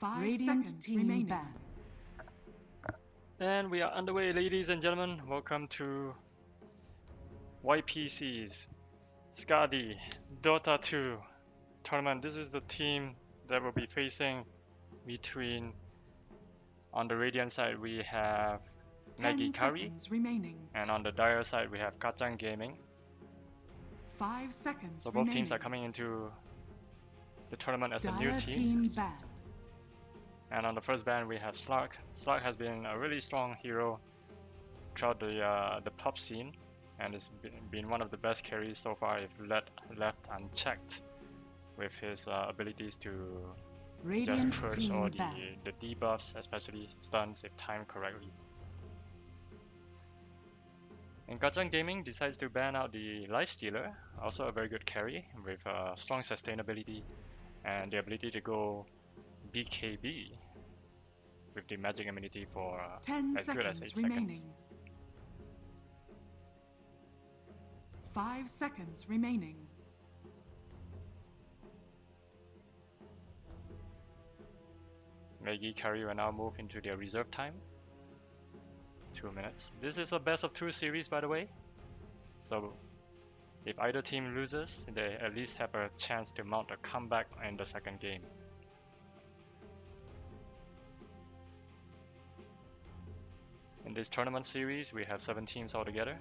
5 seconds remaining. And we are underway, ladies and gentlemen. Welcome to YPC's SKADII Dota 2 tournament. This is the team that will be facing between, on the Radiant side we have Maggie, Kari, and on the Dire side we have Kacang Gaming. 5 seconds so both remaining. teams are coming into the tournament as a new Dire team. ban. And on the first ban we have Slark. Slark has been a really strong hero throughout the pop scene, and it's been one of the best carries so far if left unchecked, with his abilities to Radiant just push all the debuffs, especially stuns if timed correctly. And Kacang Gaming decides to ban out the Lifestealer, also a very good carry with strong sustainability and the ability to go BKB with the magic immunity for as good as 8 remaining. seconds. 5 seconds remaining. Maggie, Kari will now move into their reserve time. 2 minutes. This is a best of 2 series, by the way. So if either team loses, they at least have a chance to mount a comeback in the second game. In this tournament series, we have 7 teams altogether,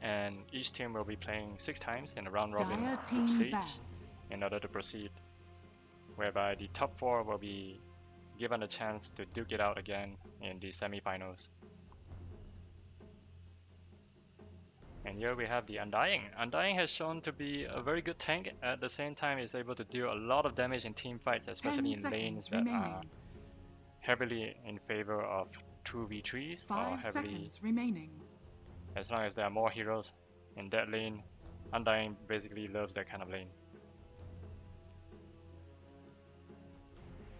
and each team will be playing 6 times in a round-robin group stage in order to proceed, whereby the top 4 will be given a chance to duke it out again in the semi-finals. And here we have the Undying. Undying has shown to be a very good tank. At the same time, is able to deal a lot of damage in team fights, especially in lanes that are heavily in favor of 2v3s or heavily. As long as there are more heroes in that lane, Undying basically loves that kind of lane.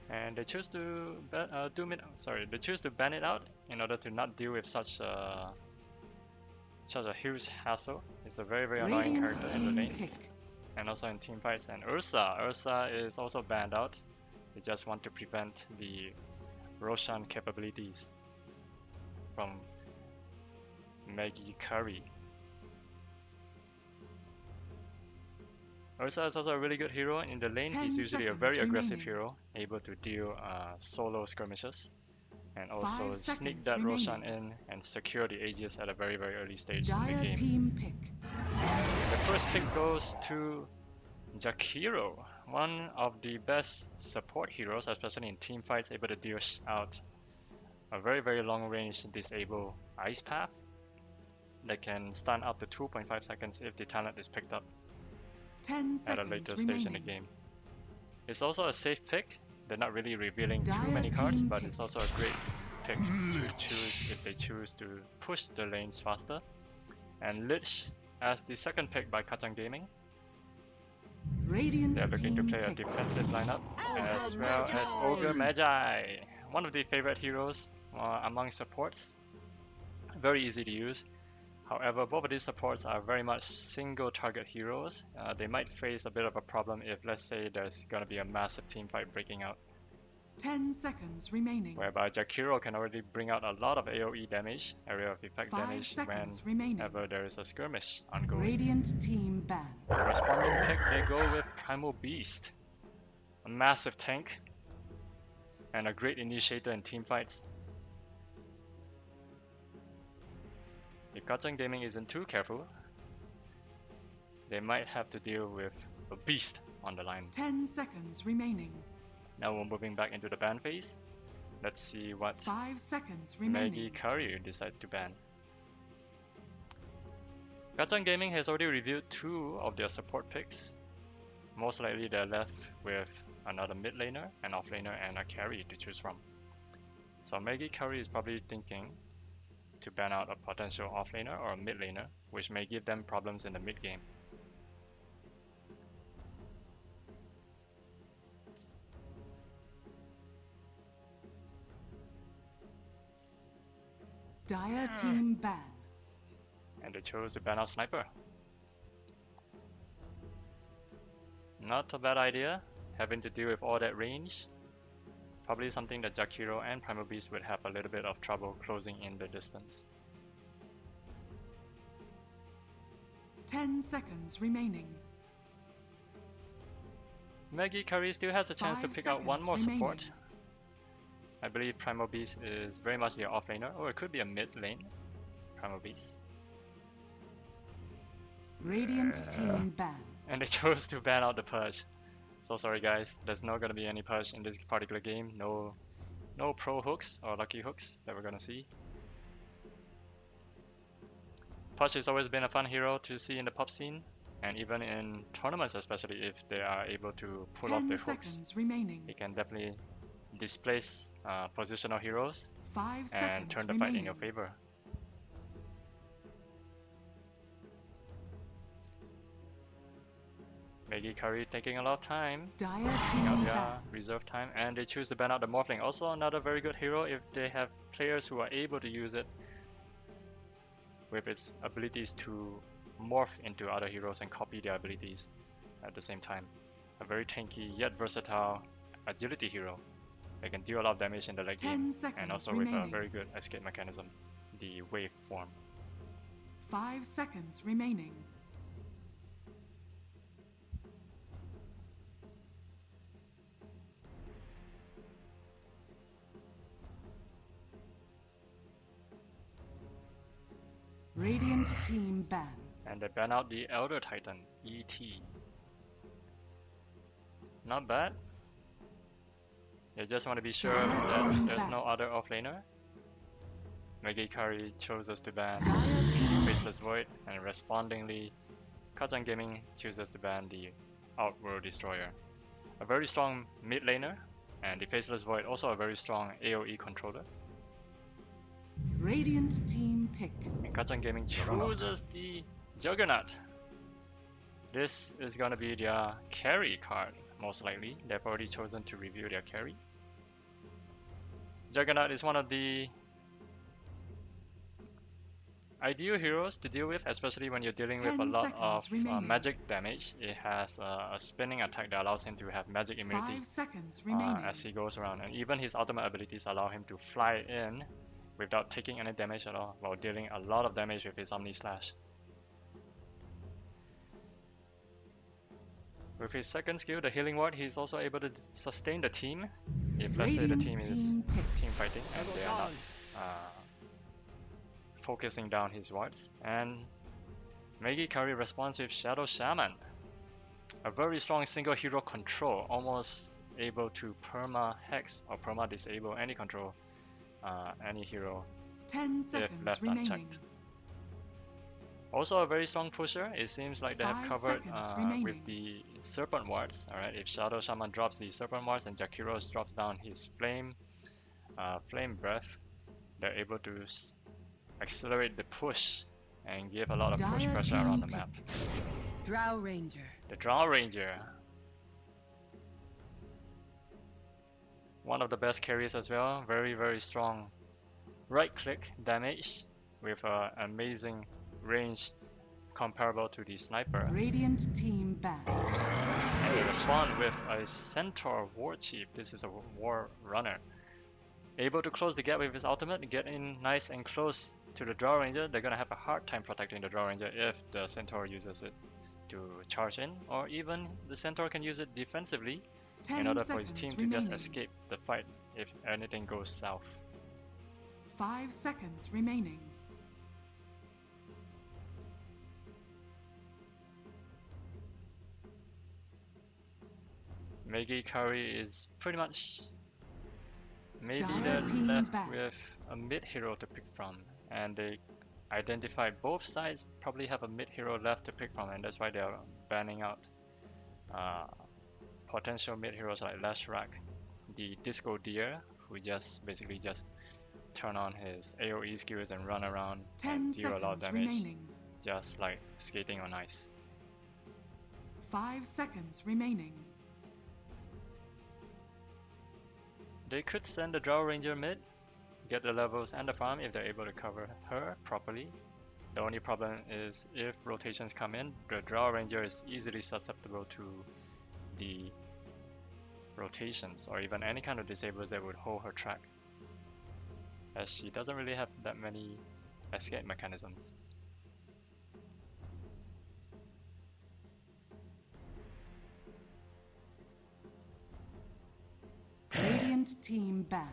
And they choose to they choose to ban it out in order to not deal with such a huge hassle. It's a very annoying character in the lane, and also in team fights. And Ursa is also banned out. They just want to prevent the Roshan capabilities from Maggie, Kari. Ursa is also a really good hero in the lane. He's usually a very aggressive hero, able to deal solo skirmishes, and also sneak that Roshan in and secure the Aegis at a very early stage in the game. The first pick goes to Jakiro, one of the best support heroes, especially in team fights, able to deal out a very long range disable ice path that can stun up to 2.5 seconds if the talent is picked up at a later stage in the game. It's also a safe pick. They're not really revealing too many cards, but it's also a great pick to choose if they choose to push the lanes faster. And Lich as the second pick by Kacang Gaming. They're looking to play a defensive lineup, as well as Ogre Magi, one of the favorite heroes among supports. Very easy to use. However, both of these supports are very much single target heroes. They might face a bit of a problem if, let's say, there's going to be a massive team fight breaking out. 10 seconds remaining. Whereby Jakiro can already bring out a lot of AoE damage, area of effect damage, whenever there is a skirmish ongoing. Radiant team ban. The responding pick, they go with Primal Beast, a massive tank and a great initiator in team fights. If Kacang Gaming isn't too careful, they might have to deal with a beast on the line. 10 seconds remaining. Now we're moving back into the ban phase. Let's see what 5 seconds remaining. Maggie, Kari decides to ban. Kacang Gaming has already revealed 2 of their support picks. Most likely they're left with another mid laner, an off laner, and a carry to choose from. So Maggie, Kari is probably thinking to ban out a potential off laner or a mid laner, which may give them problems in the mid game. Dire team ban. And they chose to ban out Sniper. Not a bad idea, having to deal with all that range. Probably something that Jakiro and Primal Beast would have a little bit of trouble closing in the distance. 10 seconds remaining. Maggie Kari still has a chance to 5 pick out one seconds more support. remaining. I believe Primal Beast is very much the offlaner, or it could be a mid lane. Primal Beast. Radiant team ban. And they chose to ban out the Purge. So sorry guys, there's not gonna be any Purge in this particular game. No pro hooks or lucky hooks that we're gonna see. Purge has always been a fun hero to see in the pop scene, and even in tournaments, especially if they are able to pull off 10 their hooks. seconds remaining. It can definitely displace positional heroes 5 and seconds turn the remaining. fight in your favor. Maggie Kari taking a lot of time. Dire Taking out team their ban. reserve time, and they choose to ban out the Morphling. Also another very good hero if they have players who are able to use it with its abilities to morph into other heroes and copy their abilities at the same time. A very tanky yet versatile agility hero that can deal a lot of damage in the late 10 game, seconds and also remaining. with a very good escape mechanism, the wave form. 5 seconds remaining. Radiant team ban. And they ban out the Elder Titan, ET. Not bad. They just want to be sure that there's no other offlaner. Maggie Kari chose us to ban Dire team Faithless Void, and respondingly, Kacang Gaming chooses to ban the Outworld Destroyer. A very strong mid laner, and the Faceless Void also a very strong AoE controller. Radiant team pick. And Kacang Gaming chooses the Juggernaut. This is gonna be their carry card, most likely. They've already chosen to review their carry. Juggernaut is one of the ideal heroes to deal with, especially when you're dealing with a 10 lot of seconds remaining. magic damage. It has a spinning attack that allows him to have magic immunity 5 seconds remaining. as he goes around, and even his ultimate abilities allow him to fly in without taking any damage at all, while dealing a lot of damage with his Omni Slash. With his second skill, the Healing Ward, he's also able to sustain the team. If let's say the team is Radiant team pick. team fighting and they are not focusing down his wards. And Maggie Kari responds with Shadow Shaman. A very strong single hero control, almost able to perma hex or perma disable any control, any hero 10 if seconds left remaining. unchecked. Also a very strong pusher. It seems like they have 5 covered seconds with remaining. the Serpent Wards. Alright, if Shadow Shaman drops the Serpent Wards and Jakiros drops down his Flame Breath, they're able to accelerate the push and give a lot of push Dire pressure team around the pick. map. Drow Ranger. The Drow Ranger. One of the best carries as well. Very, very strong right click damage with amazing range comparable to the sniper. Radiant team ban. And they respond with a Centaur War Chief. This is a War Runner. Able to close the gap with his ultimate, get in nice and close to the Drow Ranger. They're gonna have a hard time protecting the Drow Ranger if the Centaur uses it to charge in, or even the Centaur can use it defensively 10 in order for his seconds team to remaining. just escape the fight if anything goes south. 5 seconds remaining. Maggie Kari is pretty much maybe Dire they're team left back. with a mid hero to pick from, and they identified both sides probably have a mid hero left to pick from, and that's why they're banning out potential mid heroes like Lashrak, the Disco Deer, who just basically just turn on his AoE skills and run around 10 and deal a lot of seconds damage, remaining. just like skating on ice. 5 seconds remaining. They could send the Drow Ranger mid, get the levels and the farm if they're able to cover her properly. The only problem is if rotations come in, the Drow Ranger is easily susceptible to the rotations or even any kind of disablers that would hold her track, as she doesn't really have that many escape mechanisms. Radiant team ban.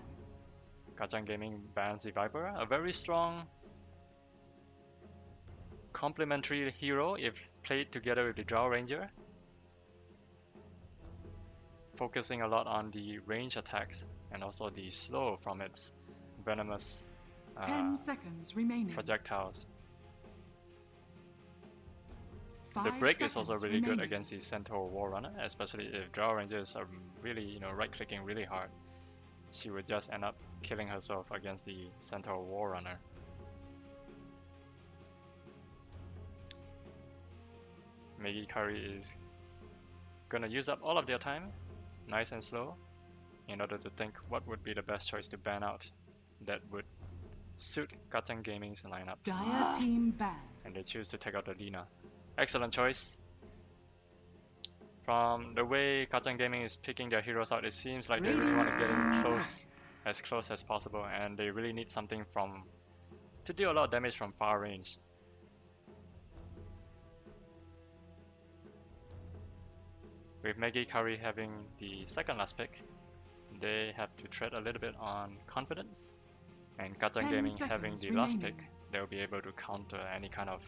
Kacang Gaming bans the Viper, a very strong complementary hero if played together with the Drow Ranger, focusing a lot on the range attacks and also the slow from its venomous 10 seconds remaining. projectiles. 5 The break is also seconds really good remaining. against the Centaur War Runner, especially if Drow Rangers are really, right-clicking really hard. She would just end up killing herself against the Centaur War Runner. Maggie, Kari is gonna use up all of their time, nice and slow, in order to think what would be the best choice to ban out that would suit Kacang Gaming's lineup. Dire team ban. And they choose to take out the Lina. Excellent choice. From the way Kacang Gaming is picking their heroes out, it seems like they really want to get in close as possible, and they really need something to deal a lot of damage from far range. With Maggie, Kari having the second last pick, they have to tread a little bit on confidence, and Kacang 10 Gaming having seconds the last remaining. pick, they'll be able to counter any kind of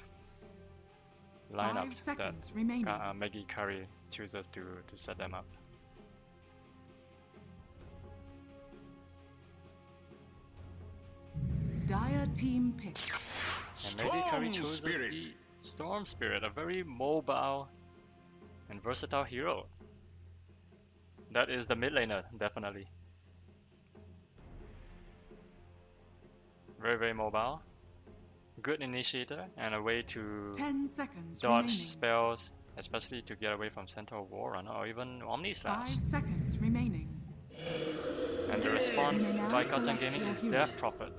5 lineup that seconds remaining. Maggie, Kari chooses to set them up. Dire team pick. And Maggie, Kari chooses the Storm Spirit, a very mobile and versatile hero. That is the mid laner, definitely. Very, very mobile. Good initiator and a way to 10 seconds dodge remaining. spells, especially to get away from Centaur War Runner or even Omni Slash. 5 seconds remaining. And the response You may now by Kacang select Gaming your is heroes. Death Prophet.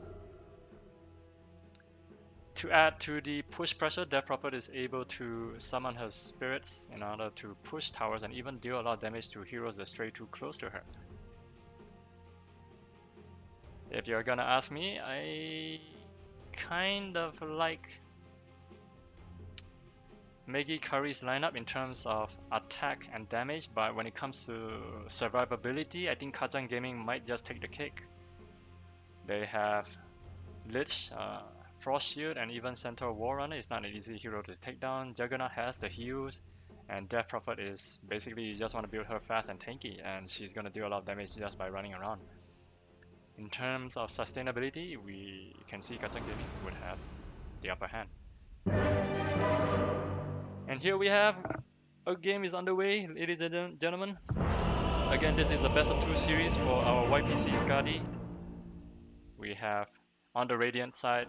To add to the push pressure, Death Prophet is able to summon her spirits in order to push towers and even deal a lot of damage to heroes that stray too close to her. If you're gonna ask me, I kind of like Maggie Kari's lineup in terms of attack and damage, but when it comes to survivability, I think Kacang Gaming might just take the cake. They have Lich, Frost Shield, and even Centaur War Runner is not an easy hero to take down. Juggernaut has the heals, and Death Prophet is basically you just want to build her fast and tanky, and she's gonna do a lot of damage just by running around. In terms of sustainability, we can see Kacang Gaming would have the upper hand. And here we have a game is underway, ladies and gentlemen. Again, this is the best of 2 series for our YPC SKADII. We have on the Radiant side,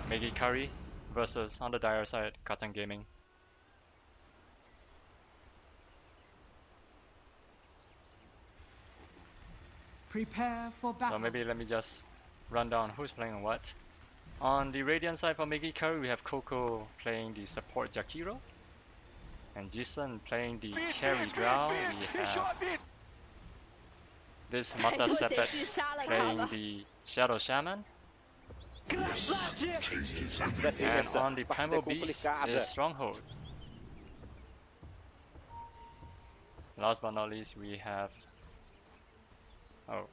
Maggie, Kari versus on the Dire side, Kacang Gaming. Prepare for battle. So maybe let me just run down who's playing what. On the Radiant side for Maggie, Kari, we have Coco playing the support Jakiro, and Jason playing the carry Drow. We have this Mata Sepet playing the Shadow Shaman. And on the Primal Beast is Stronghold. Last but not least, we have... Oh,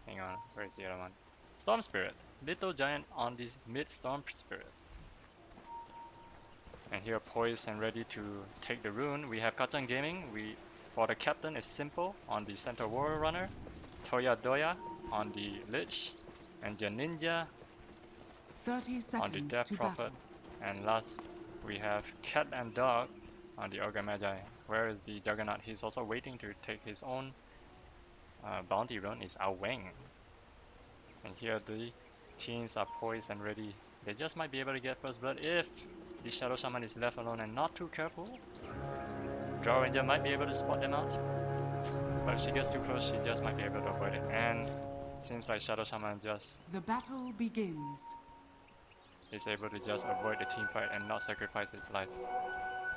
hang on, where's the other one? Storm Spirit. Little Giant on this mid Storm Spirit. And here poised and ready to take the rune, we have Kacang Gaming. For the captain is Simple on the Centaur Warrior Runner, Toya Doya on the Lich, and Janinja 30 seconds on the Death to Prophet. battle. And last we have Cat and Dog on the Ogre Magi. Where is the Juggernaut? He's also waiting to take his own bounty run is Ao Weng. And here the teams are poised and ready. They just might be able to get first blood if the Shadow Shaman is left alone and not too careful. Drow Ranger might be able to spot them out, but if she gets too close, she just might be able to avoid it. And it seems like Shadow Shaman just The battle begins. is able to just avoid the team fight and not sacrifice its life.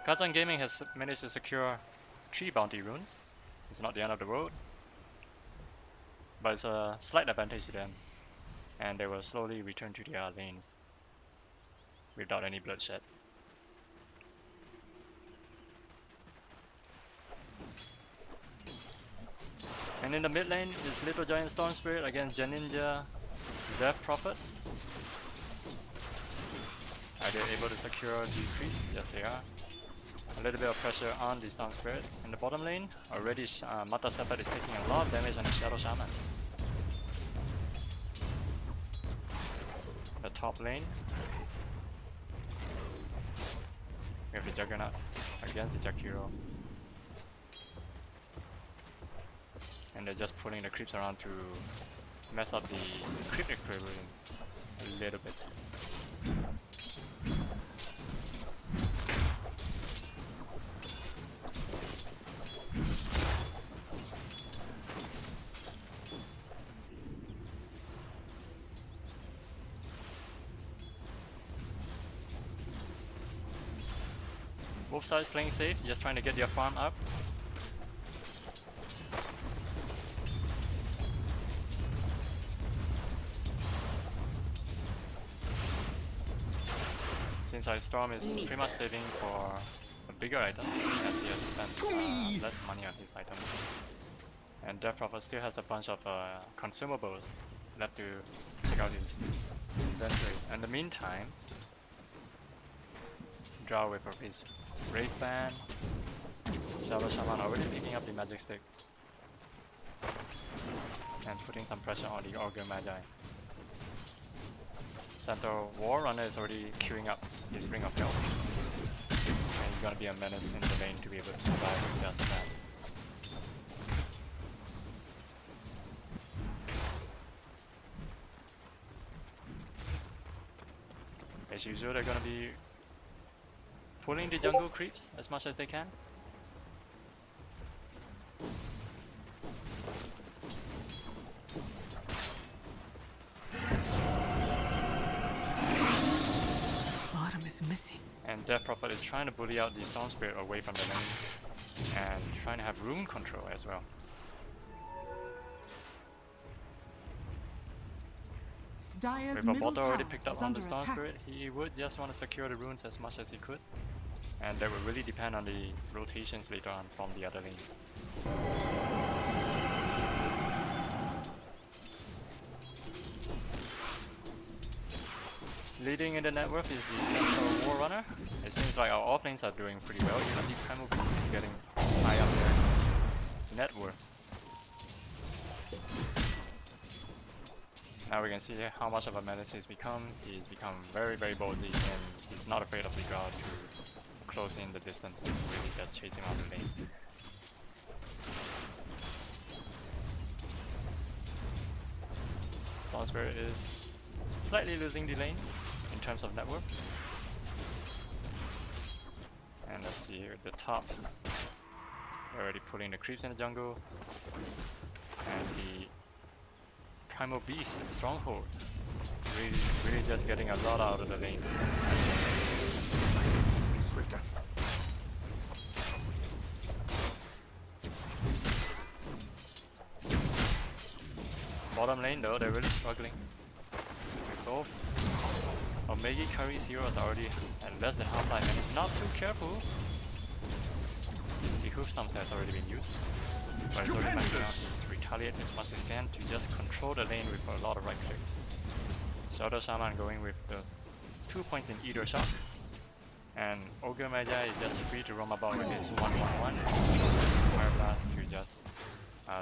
Kacang Gaming has managed to secure 3 bounty runes. It's not the end of the road. but it's a slight advantage to them, and they will slowly return to their lanes without any bloodshed. And in the mid lane is Little Giant Storm Spirit against Janinja Death Prophet. Are they able to secure the creeps? Yes, they are. A little bit of pressure on the Storm Spirit. In the bottom lane, already Mata Sepet is taking a lot of damage on the Shadow Shaman. The top lane, we have the Juggernaut against the Jakiro. And they're just pulling the creeps around to mess up the creep equilibrium a little bit. Both sides playing safe, just trying to get their farm up. Seems like Storm is pretty much saving for a bigger item, as he has spent less money on his items. And Death Prophet still has a bunch of consumables left to check out his inventory. In the meantime, Drow with his Wraith Band, Shadow Shaman already picking up the Magic Stick and putting some pressure on the Augur Magi. Centaur War Runner is already queuing up his Ring of Health, and he's gonna be a menace in the lane to be able to survive with that stat. As usual, they're gonna be pulling the jungle creeps as much as they can. Bottom is missing. And Death Prophet is trying to bully out the Storm Spirit away from the lane and trying to have rune control as well. Dire's With a middle bot already tower picked up is on under the Storm attack. Spirit, he would just want to secure the runes as much as he could. And that would really depend on the rotations later on from the other lanes. Leading in the net worth is the Centaur War Runner. It seems like our offlanes are doing pretty well, even the Primal Beast is getting high up there in net worth. Now we can see how much of a menace he's become. He's become very, very ballsy, and he's not afraid of the guard to close in the distance and really just chase him out the lane. Storm Spirit is slightly losing the lane in terms of net worth. And let's see here at the top, they're already pulling the creeps in the jungle, and the Primal Beast Stronghold really just getting a lot out of the lane. Be swifter. Bottom lane though, they're really struggling. With both Maggie Kari's heroes are already at less than half life, and if not too careful, the hoof stomps has already been used. But it's already maxing out his retaliate as much as he can to just control the lane with a lot of right clicks. Shadow Shaman going with the 2 points in either shot, and Augur Magi is just free to roam about with his 1-1-1 Fire Blast to just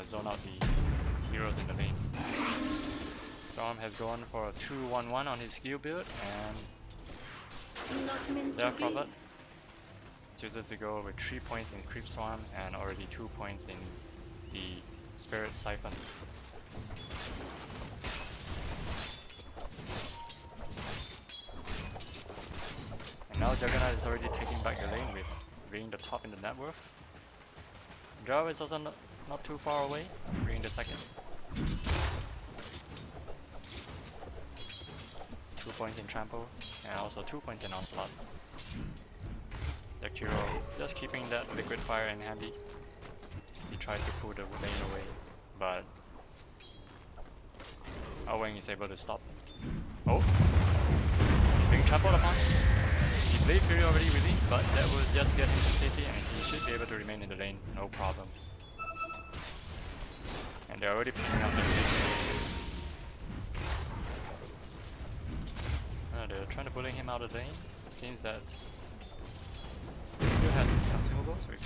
zone out the heroes in the lane. Storm has gone for a 2-1-1 on his skill build, and Death Prophet chooses to go with 3 points in Creep Swarm and already 2 points in the Spirit Siphon. And now Juggernaut is already taking back the lane with being the top in the net worth. Drow is also not too far away, being the second. 2 points in Trample and also 2 points in Onslaught. Jakiro just keeping that liquid fire in handy. He tries to pull the lane away, but Owen is able to stop. Oh, he's being trampled upon. He Blade Fury already within, but that will just get him to safety and he should be able to remain in the lane, no problem. And they're already picking up the lead. They're trying to bully him out of the lane. It seems that he still has his consumables with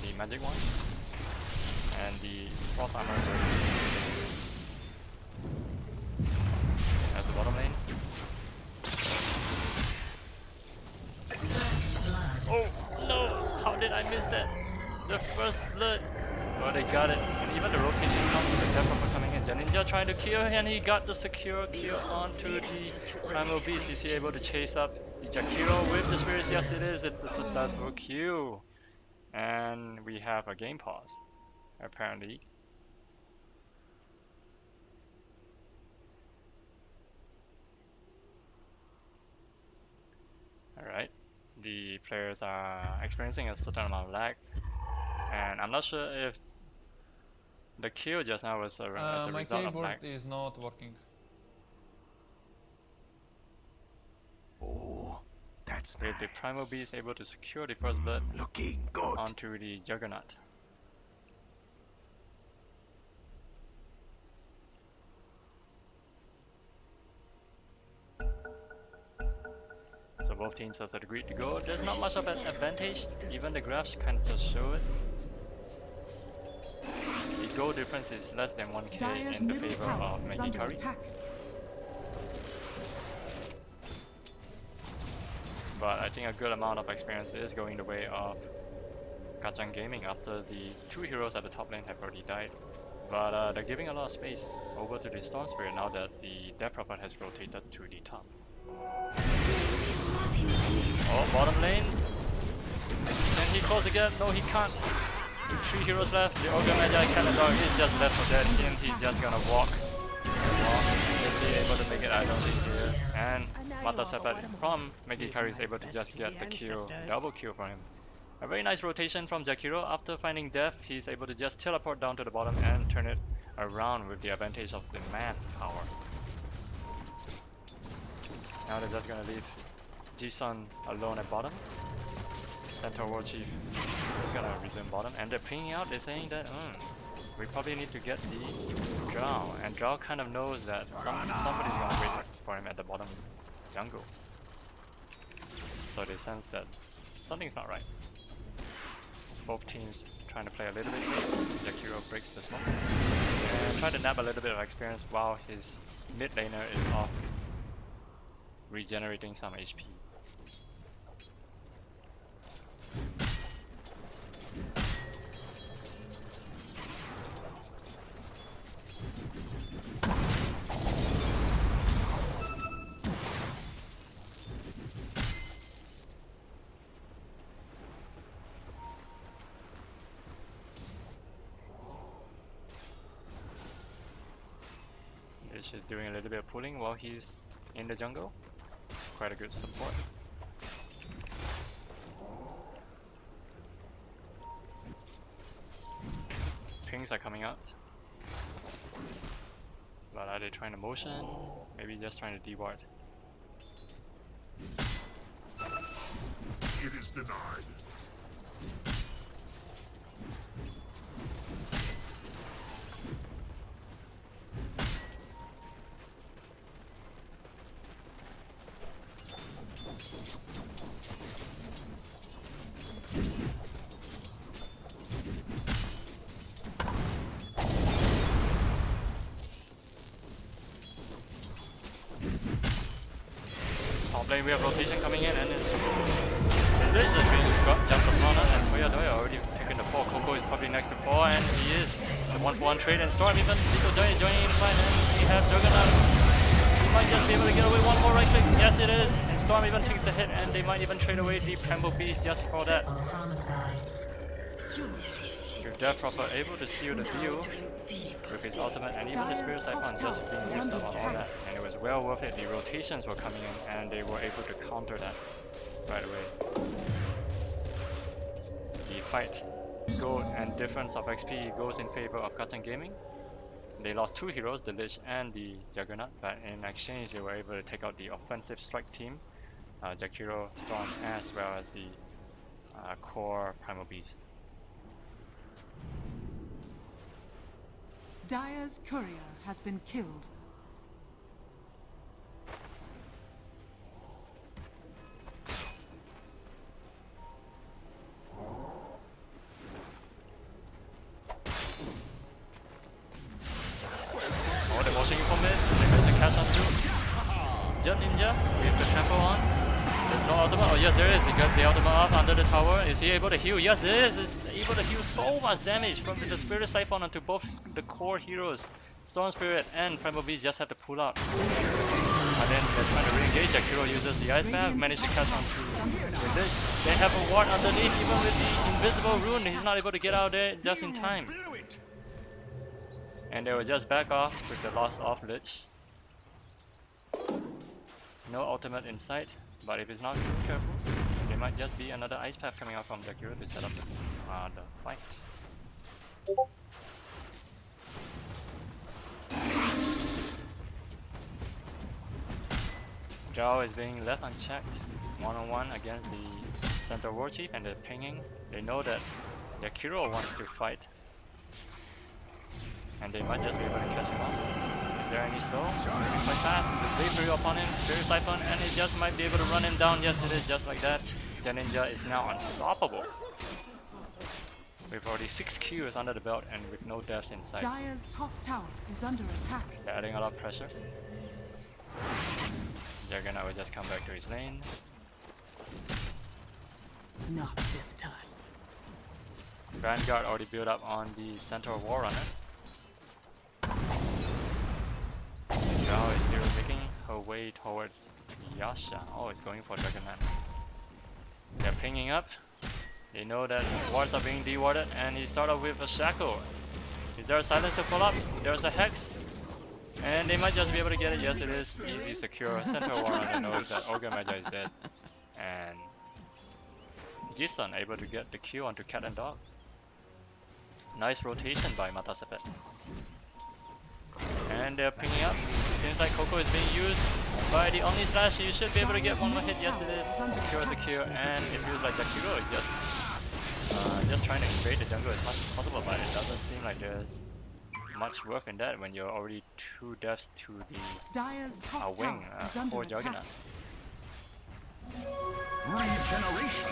in the magic one. And the cross armor is as the bottom lane. Oh no! How did I miss that? The first blood! Oh, they got it. And even the rotation comes with the Death Prophet coming in. Ninja trying to kill and he got the secure kill onto the Primal Beast. Is he able to chase up the Jakiro with the spirits? Yes it is. It's a double kill. And we have a game pause. Apparently. Alright. The players are experiencing a certain amount of lag. And I'm not sure if the kill just now was as a my result of lag. keyboard is not working. Oh, that's With the Primal Beast able to secure the first blood looking good. onto the Juggernaut. So both teams have agreed to go. There's not much of an advantage. Even the graphs kind of just show it. The goal difference is less than 1k Dire's in the middle favor tower of is Maggie under Kari. attack. But I think a good amount of experience is going the way of Kacang Gaming after the two heroes at the top lane have already died. But they're giving a lot of space over to the Storm Spirit now that the Death Prophet has rotated to the top. Oh, bottom lane. Can he close the gap? No, he can't. With 3 heroes left, the Ogre Magi Cannon Dog is just left for dead. And he's just gonna walk. Is he able to make it? I don't think he is. And Mata Sepat from Maggie Kari is able to just get the kill, double kill for him. A very nice rotation from Jakiro. After finding death, he's able to just teleport down to the bottom and turn it around with the advantage of the manpower. Now they're just gonna leave Jisun alone at bottom. Centaur War Chief is gonna resume bottom, and they're pinging out. They're saying that we probably need to get the Drow, and Drow kind of knows that somebody's gonna wait for him at the bottom jungle. So they sense that something's not right. Both teams trying to play a little bit safe. Jakiro breaks the smoke and try to nab a little bit of experience while his mid laner is off regenerating some HP. Ish is doing a little bit of pulling while he's in the jungle. Quite a good support. Pings are coming out. But are they trying to motion? Maybe just trying to deward. It is denied. Lane, we have rotation coming in, and there's a train jumps upon us, and Toya already taken the 4. Coco is probably next to 4, and he is. The 1-for-1 trade, and Storm even Tito Joy joining in the fight, and we have Juggernaut. He might just be able to get away one more right click. Yes, it is. And Storm even takes the hit, and they might even trade away the Primal Beast just for that. With Death Prophet able to seal the deal with his ultimate, and even the Spirit Siphon just being used up on all that, and it was well worth it. The rotations were coming in, and they were able to counter that right away. The fight goal and difference of XP goes in favor of Kacang Gaming. They lost 2 heroes, the Lich and the Juggernaut, but in exchange they were able to take out the offensive strike team, Jakiro, Storm, as well as the core Primal Beast. Dire's courier has been killed. Oh, they're watching you from mid. They managed to catch on too. Jet Ninja with the tempo on. There's no ultimate. Oh yes, there is. He got the ultimate up under the tower. Is he able to heal? Yes, it is. He's able to heal so much damage from the Spirit Siphon onto both the core heroes. Storm Spirit and Primal Beast just have to pull out. And then they're trying to re-engage. Jakiro uses the Ice Path, managed to catch onto the Lich. They have a ward underneath, even with the invisible rune. He's not able to get out there just in time. And they will just back off with the loss of Lich. No ultimate in sight, but if he's not careful, there might just be another Ice Path coming out from Jakiro to set up the fight. Zhao is being left unchecked, one-on-one against the Centaur War Chief, and they're pinging. They know that Jakiro wants to fight, and they might just be able to catch him up. Is there any slow? Moving quite fast. The Vapor upon him, Spirit Siphon, and it just might be able to run him down. Yes, it is just like that. Jet Ninja is now unstoppable. With already 6 kills under the belt and with no deaths in sight. Dire's top tower is under attack. They're adding a lot of pressure. Juggernaut will just come back to his lane. Not this time. Vanguard already built up on the Centaur War Runner. Zhao is here making her way towards Yasha. Oh, it's going for Dragonlance. They're pinging up. They know that wards are being dewarded, and he started off with a Shackle. Is there a silence to follow up? There's a Hex. And they might just be able to get it. Yes, it is. Easy, secure. Centaur War Runner knows that Ogre Magi is dead. And Jisun able to get the kill onto Cat and Dog. Nice rotation by Matasepet. And they're picking up. Seems like Coco is being used by the Omni Slash. You should be able to get one more hit. Yes, it is. Secure the kill, and it feels like Jakiro is just trying to invade the jungle as much as possible, but it doesn't seem like there's much worth in that when you're already 2 deaths to the Dire's top wing, tower is under core attack. Juggernaut. Regeneration.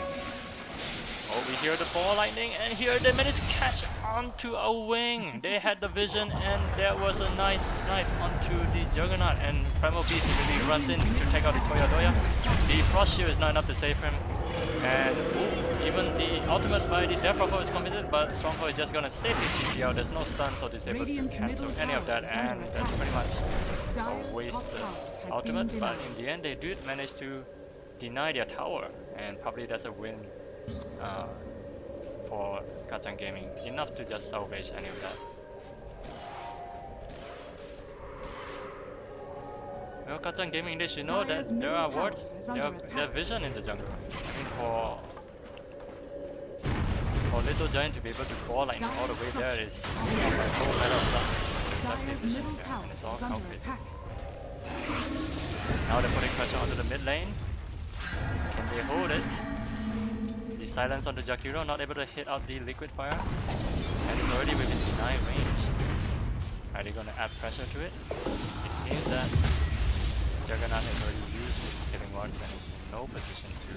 Oh, we hear the ball lightning, and here they managed to catch onto a wing. They had the vision, and there was a nice snipe onto the Juggernaut, and Primal Beast really runs in to take out the Toyadoya. The Frost Shield is not enough to save him, and even the ultimate by the Death Ruffle is committed, but Stronghold is just gonna save his TP out. There's no stuns or disable to Radiant's cancel middle any of that, tower is under and that's attack. pretty much Dire's a wasted top tower has ultimate, been but denied. in the end they did manage to deny their tower, and probably that's a win for Kacang Gaming, enough to just salvage any of that. Well, Kacang Gaming, they should know Dire's that there middle are tower wards, is there under are attack. vision in the jungle. I mean, for Little Giant to be able to ball lightning all the way there is a whole matter of stuff. Dire's middle tower and it's all is under calculated. attack. Now they're putting pressure onto the mid lane. Can they hold it? The silence on the Jakiro, not able to hit out the liquid fire. And it's already within deny range. Are they going to add pressure to it? It seems that Juggernaut has already used his hitting wards and is in no position to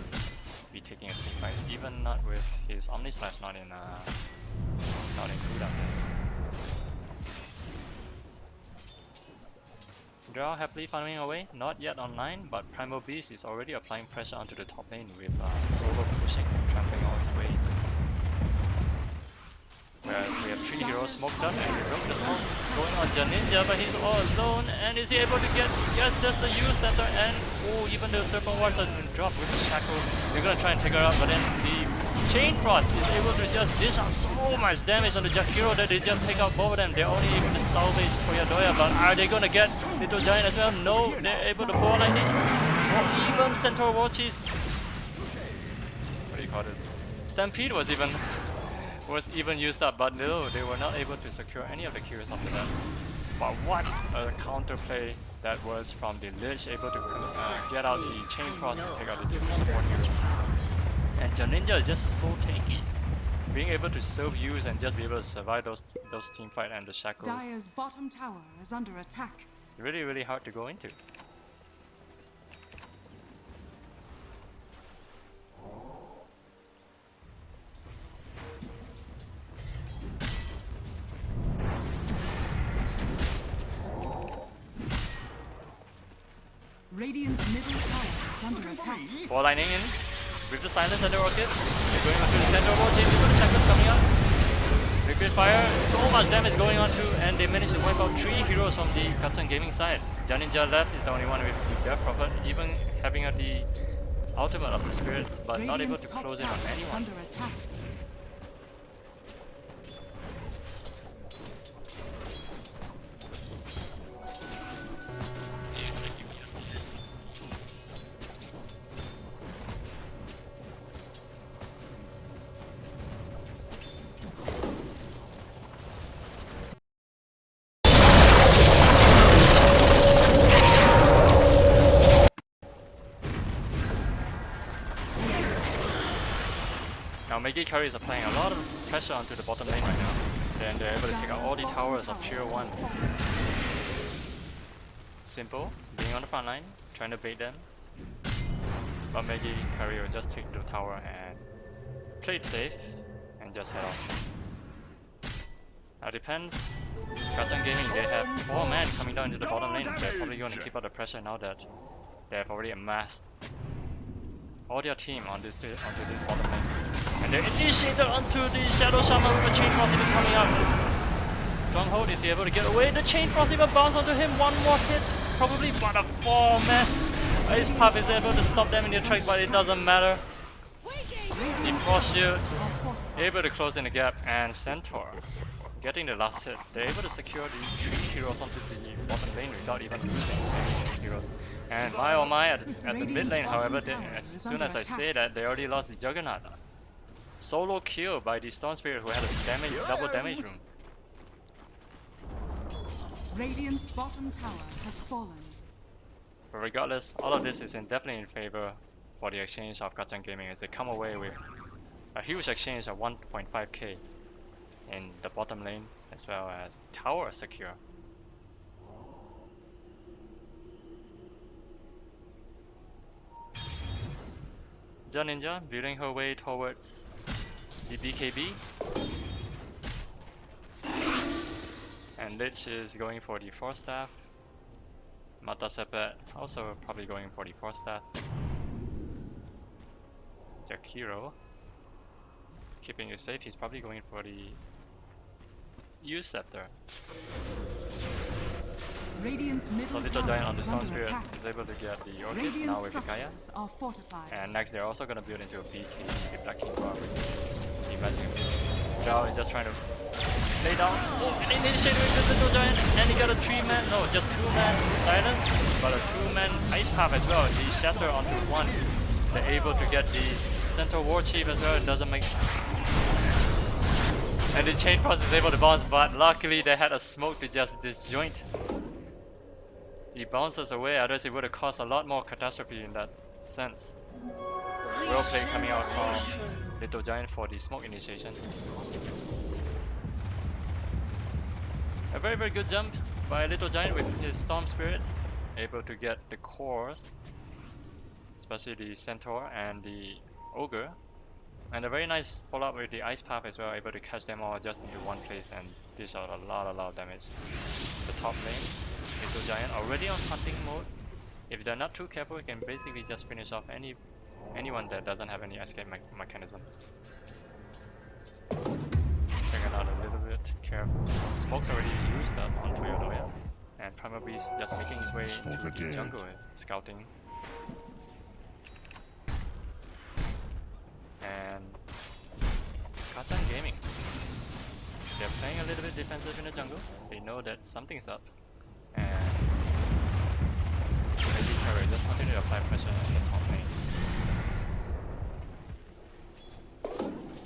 be taking a team fight, even not with his Omni Slash not in cooldown. Draw happily farming away, not yet online, but Primal Beast is already applying pressure onto the top lane with Solo pushing and trampling all his way. Whereas we have 3 heroes smoked up, and we broke the smoke going on Janinja, but he's all alone, and is he able to get just the U center, and oh, even the Serpent Wards has been dropped with the Shackle. They're gonna try and take her out, but then the Chain Frost is able to just dish out so much damage on the Jakiro that they just take out both of them. They're only able to salvage Toyadoya, but are they gonna get Little Giant as well? No, they're able to ball lightning. Or even Centaur War Chief. What do you call this? Stampede was even used up, but no, they were not able to secure any of the kills after that. But what a counterplay that was from the Lich, able to get out the Chain Frost and take out the 2 support heroes. And Janinja is just so tanky. Being able to self-use and just be able to survive those team fight and the shackles. Dire's bottom tower is under attack. Really, really hard to go into. Radiant's middle tower is under attack. Ball lining in with the silence and the rocket. They're going onto the center wall. They've got the shackles coming out. Liquid fire, so much damage going on too, and they managed to wipe out 3 heroes from the Kacang Gaming side. Janinja left is the only one with the Death Prophet, even having the ultimate of the spirits, but not able to close in on anyone. Under attack. Now Maggie Kari is applying a lot of pressure onto the bottom lane right now. Then they're able to take out all the towers of tier 1. Simple, being on the front line, trying to bait them. But Maggie Kari will just take the tower and play it safe and just head off. Now depends. Kacang Gaming, they have 4 men coming down into the bottom lane. They're probably going to keep up the pressure now that they have already amassed all their team onto this bottom lane. And they're initiated onto the Shadow Shaman with a Chain Frost even coming out. Stronghold is able to get away. The Chain Frost even bounces onto him. 1 more hit, probably, but a 4 man. Ice Puff is able to stop them in their track, but it doesn't matter. The Frost Shield able to close in the gap, and Centaur getting the last hit. They're able to secure the 3 heroes onto the bottom lane without even losing any heroes. And my oh my, at the mid lane, however, as soon as I say that, they already lost the Juggernaut. Solo kill by the Storm Spirit, who had a double damage room. Radiant's bottom tower has fallen. But regardless, all of this is definitely in favor for the exchange of Kacang Gaming, as they come away with a huge exchange of 1.5k in the bottom lane, as well as the tower secure. Janinja building her way towards the BKB. And Lich is going for the 4 staff. Mata Sepet also probably going for the 4 staff. Jakiro, keeping you safe, he's probably going for the U Scepter. Radiant's middle So Little Giant on the is Storm under Spirit attack. is able to get the Orchid Radiant now with the Gaia. structures are fortified. And next they're also going to build into a BK with Black King Bar with the Magic Mist. Zhao is just trying to lay down. Oh, and initiate with the Little Giant. And he got a 3-man, no, just 2-man Silence, but a 2-man Ice Path as well. The Shatter onto 1. They're able to get the Centaur War Chief as well. It doesn't make sense. And the Chain Frost is able to bounce, but luckily they had a smoke to just disjoint. He bounces away, otherwise it would have caused a lot more catastrophe in that sense. Well play coming out from Little Giant for the smoke initiation. A very, very good jump by Little Giant with his Storm Spirit, able to get the cores, especially the Centaur and the Ogre. And a very nice follow-up with the Ice Path as well, able to catch them all just into one place and dish out a lot of damage. The top lane, Little Giant already on hunting mode. If they're not too careful, you can basically just finish off anyone that doesn't have any escape mechanisms. Checking out a little bit careful. Smoke already used up on Toyonoya, and Primal Beast just making his way into the jungle, scouting. And Kacang Gaming, they're playing a little bit defensive in the jungle. They know that something's up, and maybe Kari just continue to apply pressure on the top lane.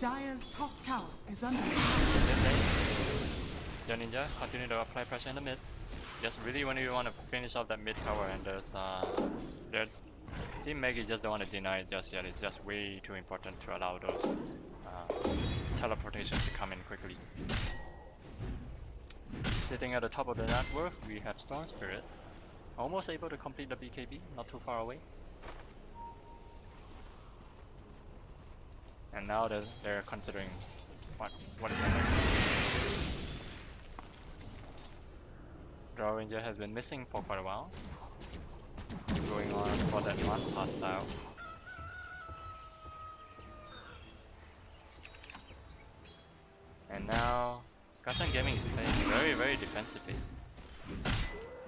Dire's top tower is under attack. Mid lane, The ninja continue to apply pressure in the mid. Just really when you want to finish off that mid tower, and their team Maggie just don't want to deny it just yet. It's just way too important to allow those teleportations to come in quickly. Sitting at the top of the network, we have Storm Spirit, almost able to complete the BKB, not too far away. And now they're considering what is the next. Draw Ranger has been missing for quite a while, going on for that month style. And now Kacang Gaming is playing very defensively.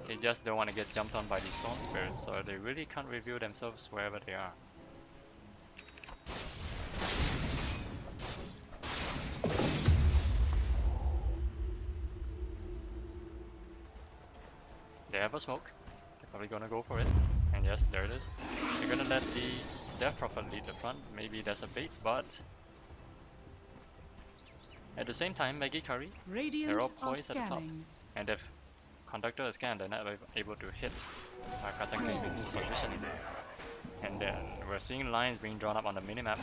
They just don't want to get jumped on by these Storm Spirits, so they really can't reveal themselves wherever they are. They have a smoke. They're probably gonna go for it. And yes, there it is. They're gonna let the Death Prophet lead the front. Maybe there's a bait, but at the same time, Maggie, Kari, they're all poised at the top. And if Conductor is scanned, they're not able to hit Kacang Gaming's positioning. And then we're seeing lines being drawn up on the minimap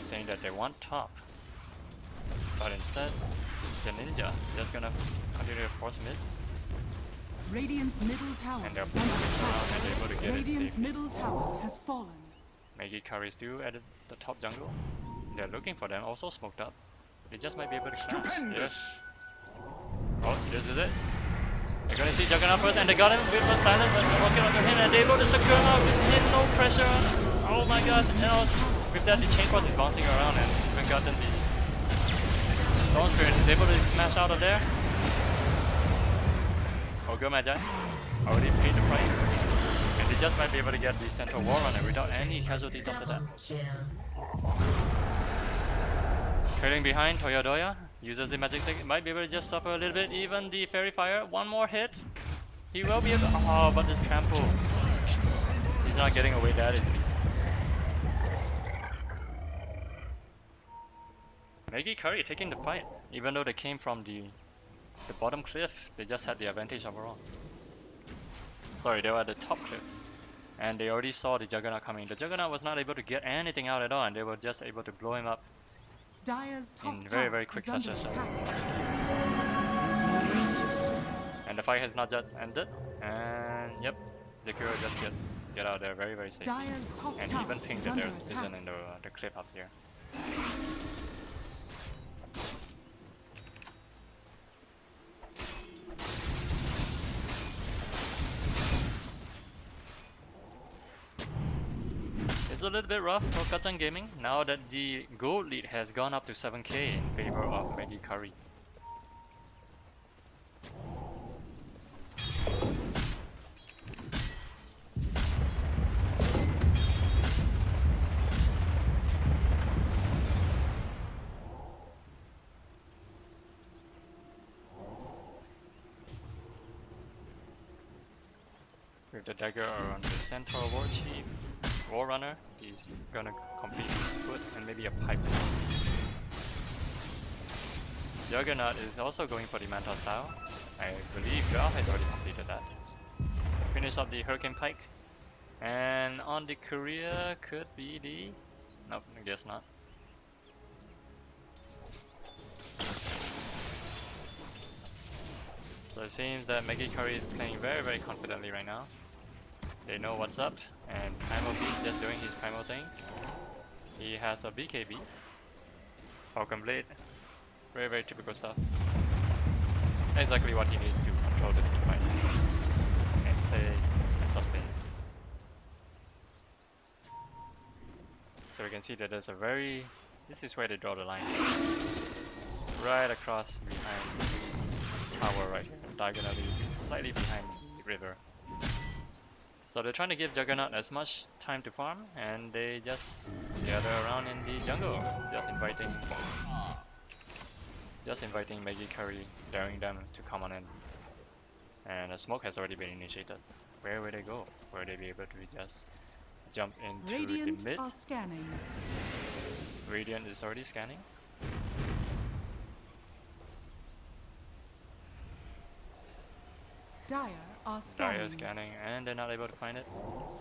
saying that they want top. But instead, the ninja just gonna continue to force mid. Radiant's middle tower And they're is under attack. and they're able to get it Radiant's safely. middle tower has fallen. Maggie, Kari still at the top jungle. They're looking for them, also smoked up. They just might be able to crash. Stupendous! Yes. Oh, this is it. They're gonna see Juggernaut first, and they got him with the silence, but they're working on the hit, and they're able to secure him out with hit, no pressure. Oh my gosh, now with that the chain force is bouncing around and even gotten the Storm Spirit is able to smash out of there. Oh, go Magi. Already paid the price. And they just might be able to get the Central War Runner without any casualties after that. Trailing behind, Toyodoya uses the magic stick, might be able to just suffer a little bit. Even the Fairy Fire, one more hit. He will be able to, oh, but this trample. He's not getting away that easily. Maggie, Kari taking the fight. Even though they came from the bottom cliff, they just had the advantage overall. Sorry, they were at the top cliff. And they already saw the Juggernaut coming. The Juggernaut was not able to get anything out at all, and they were just able to blow him up Dire's top in tower very quick is under succession. attack. And the fight has not yet ended. And yep, Zekiro just get out there very safely. Dire's top And tower even pinged is that under there's vision attack. in the cliff up here. It's a little bit rough for Kacang Gaming now that the gold lead has gone up to 7k in favor of Maggie, Kari. With the dagger on the central war chief, war runner, he's gonna complete his foot and maybe a pipe. Juggernaut is also going for the Manta style. I believe Gal has already completed that. Finish up the Hurricane Pike. And on the career could be the... Nope, I guess not. So it seems that Maggie Kari is playing very confidently right now. They know what's up, and Primal B is just doing his primal things. He has a BKB, Falcon Blade, very typical stuff. Exactly what he needs to control the team fight and stay and sustain. So we can see that there's a very... This is where they draw the line. Right across behind the tower right here, diagonally, slightly behind the river. So they're trying to give Juggernaut as much time to farm, and they just gather around in the jungle, just inviting Maggie, Kari, daring them to come on in. And a smoke has already been initiated. Where will they go? Will they be able to just jump into Radiant the mid? are scanning. Radiant is already scanning. Dire are Dire scanning. scanning, and they're not able to find it.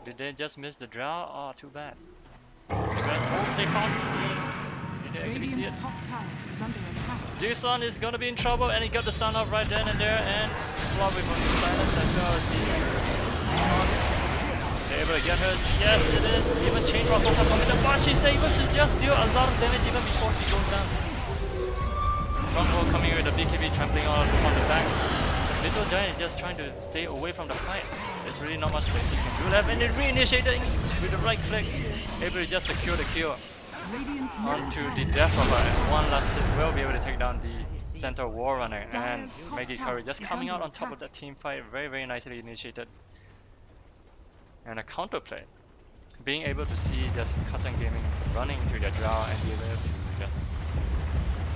Did they just miss the draw? Oh, too bad. Oh, they found it. Did they actually see Radiant's it? top tower is under attack. Jason is gonna be in trouble, and he got the stun off right then and there, and flop with silence as well as they're able to get her. Yes, it is. Even chain rockets are coming up, but she's able to just deal a lot of damage even before she goes down. Stronghold coming with the BKB trampling on the back. Little Giant is just trying to stay away from the fight. There's really not much that he can do left, and it reinitiating with the right click, able to just secure the kill Radiant's onto middle the tower. death of her, and one last hit will be able to take down the center war runner, and Dire's top Maggie tower Kari just is coming out under on top of attack. that team fight, very very nicely initiated, and a counterplay, being able to see just Kacang Gaming running into their draw and be able to just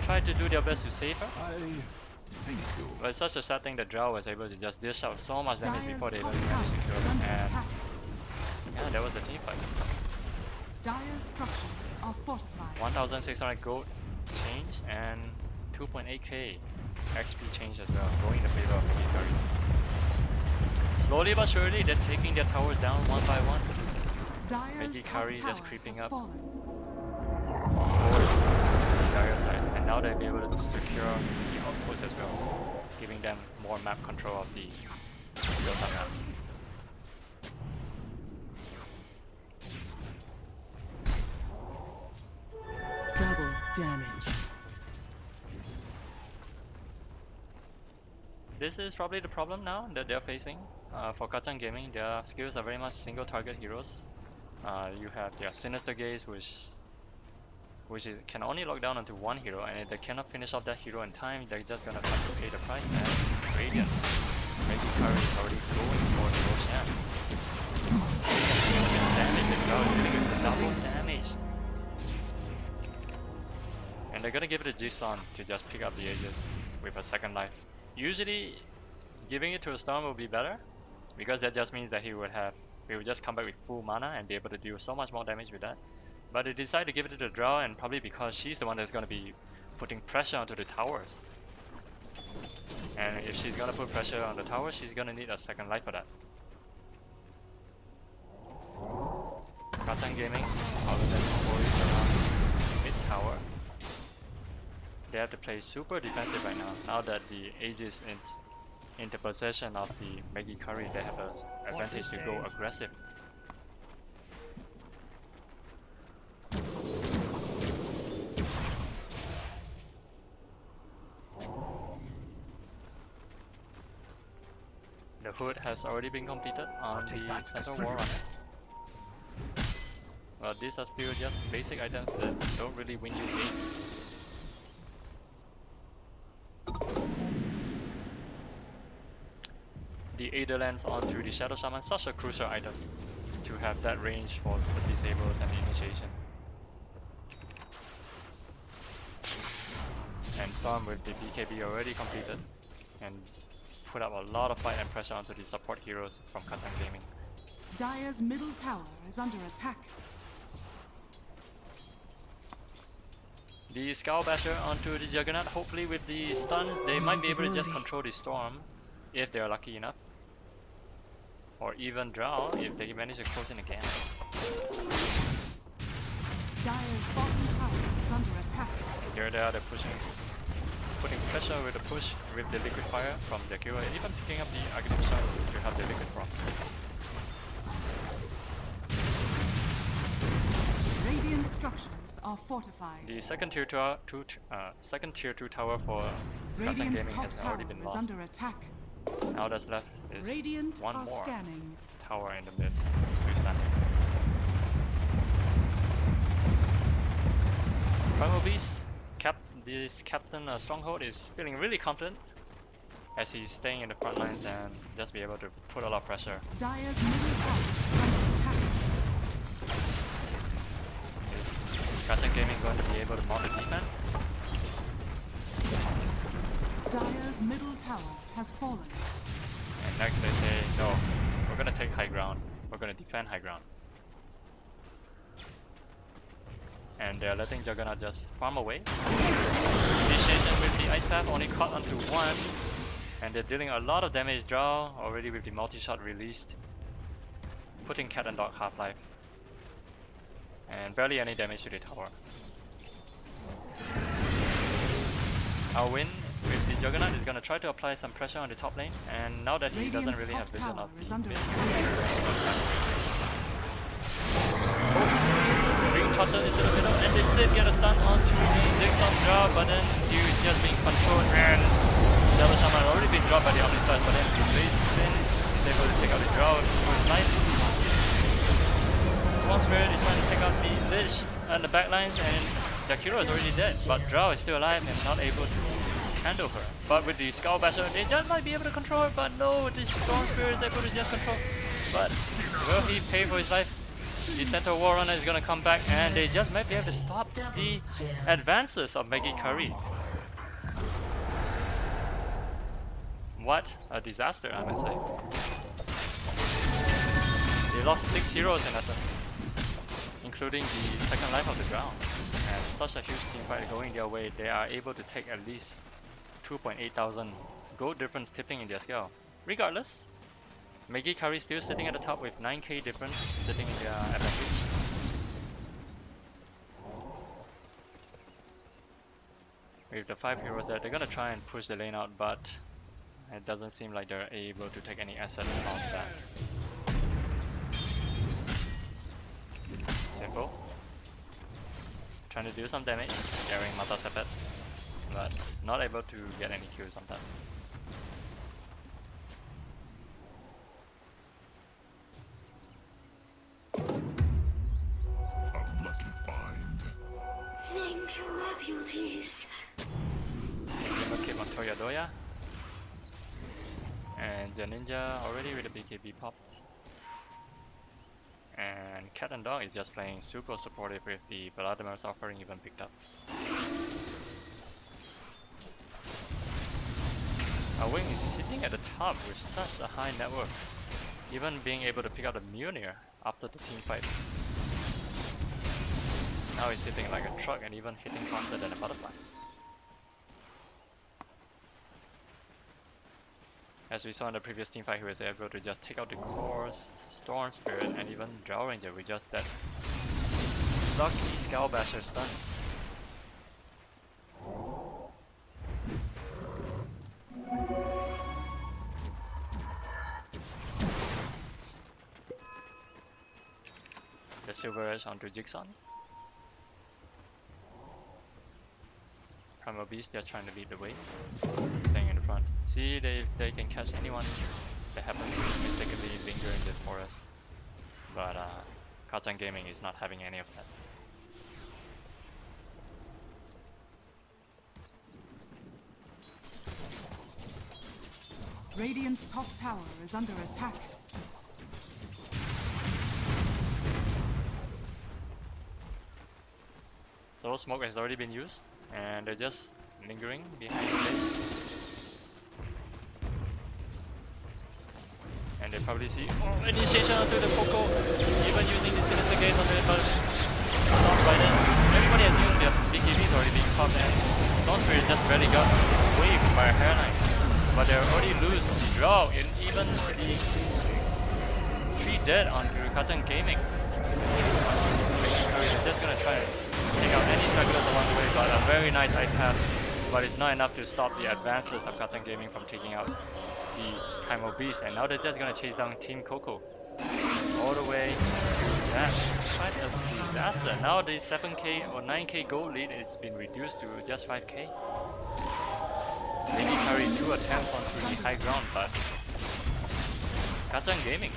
try to do their best to save her. Thank you. But it's such a sad thing that Drow was able to just dish out so much damage Dire's before they top even tower managed to kill is them, under and attack. yeah, that was the team fight. Dire's structures are fortified. 1,600 gold change and 2.8k XP change as well, going in the favor of Maggie Kari. Slowly but surely, they're taking their towers down one by one. Dire's Maggie top Kari tower just creeping has up fallen. towards the Dire side, and now they'll be able to secure the outposts as well, giving them more map control of the Delta map. Double damage. This is probably the problem now that they're facing. For Kacang Gaming, their skills are very much single target heroes. You have their Sinister Gaze, can only lock down onto one hero, and if they cannot finish off that hero in time, they're just gonna have to pay the price. And Radiant, Maggie Kari is already going for the Roshan. Damage as well, dealing with double damage. And they're gonna give it to Jisun to just pick up the Aegis with a second life. Usually, giving it to a Storm will be better, because that just means that he would just come back with full mana and be able to do so much more damage with that. But they decide to give it to the Drow, and probably because she's the one that's going to be putting pressure onto the towers. And if she's going to put pressure on the towers, she's going to need a second life for that. Kacang Gaming, other than poised around mid tower, they have to play super defensive right now that the Aegis is in the possession of the Maggie Kari. They have an advantage to go aggressive. The hood has already been completed on take the that as Central War tribute. Runner. Well, these are still just basic items that don't really win you games. The Aether Lens onto the Shadow Shaman, such a crucial item to have that range for the disables and the initiation. And Storm with the BKB already completed and put up a lot of fight and pressure onto the support heroes from Kacang Gaming. Dire's middle tower is under attack. The Skull Basher onto the Juggernaut, hopefully with the stuns they might be able to just Invisibility. control the Storm if they're lucky enough. Or even Drow if they manage to close in again. Dire's bottom tower is under attack. Here they are, they're putting pressure with the push with the Liquid Fire from the Kira, even picking up the Architect Shot to have the Liquid Frost. Radiant structures are fortified. The second tier 2 tower for Kacang Radiant's Gaming top has tower already been is lost. under attack. Now that's left is Radiant one are more scanning. tower in the mid, still standing. Primal Beast, this Captain Stronghold is feeling really confident as he's staying in the front lines and just be able to put a lot of pressure. Dire's middle tower is under attack. Is Kacang Gaming going to be able to mount the defense? Dire's middle tower has fallen. And next they say, no, we're gonna take high ground. We're gonna defend high ground. And they're letting Juggernaut just farm away. Initiation with the ice path only caught onto one. And they're dealing a lot of damage. Drow already with the multi-shot released, putting cat and dog half-life. And barely any damage to the tower. Our win with the Juggernaut is gonna try to apply some pressure on the top lane, and now that he doesn't really have vision of the mid, bring Trotter into the middle, and they did get a stun onto the Zigzag Drow, but then due just being controlled, and Devil Shaman already been dropped by the Omnislash, but then he's able to take out the Drow for his life. Swan Spirit is trying to take out the Lich and the backlines, and Jakiro is already dead, but Drow is still alive and not able to handle her. But with the Skull Basher, they just might be able to control her, but no, this Storm Spirit is able to just control. But will he pay for his life? The Centaur War Runner is gonna come back, and they just might be able to stop the advances of Maggie Kari. What a disaster, I must say. They lost 6 heroes in essence, including the second life of the Drow. And such a huge team fight going their way, they are able to take at least 2,800 gold difference tipping in their scale. Regardless, Maggie Kari still sitting at the top with 9k difference sitting in their advantage. With the 5 heroes there, they're gonna try and push the lane out, but it doesn't seem like they're able to take any assets out of that. Simple. Trying to do some damage, carrying Mata Sepet, but not able to get any kills on that. A lucky find. Thank you, my beauties. Keep on Toyadoya. And the ninja already with a BKB popped. And Cat and Dog is just playing super supportive with the Vladimir's offering even picked up. Our wing is sitting at the top with such a high network, even being able to pick up a Mjolnir after the team fight. Now he's hitting like a truck and even hitting faster than a butterfly. As we saw in the previous team fight, he was able to just take out the core, Storm Spirit, and even Drow Ranger with just that lucky Skull Basher stuns. The Silver Edge onto Jigsaw. Primal Beast just trying to lead the way, staying in the front. See if they can catch anyone that happens to mistakenly linger in the forest. But Kacang Gaming is not having any of that. Radiant's top tower is under attack. So smoke has already been used, and they're just lingering behind the base. And they probably see initiation onto the Poco, even using the Sinister Gaze on it, but not by then. Everybody has used their BKBs already being popped, and Storm Spirit just barely got waved by a hairline. But they're already lose the draw, and even the 3 dead on Kacang Gaming. They're just gonna try and take out any stragglers along the way, but a very nice ice path. But it's not enough to stop the advances of Kacang Gaming from taking out the Primal Beast, and now they're just gonna chase down Team Coco all the way to that. It's quite a disaster. Now the 7k or 9k gold lead has been reduced to just 5k. Maybe carry 2 attempts onto the high ground, but Kacang Gaming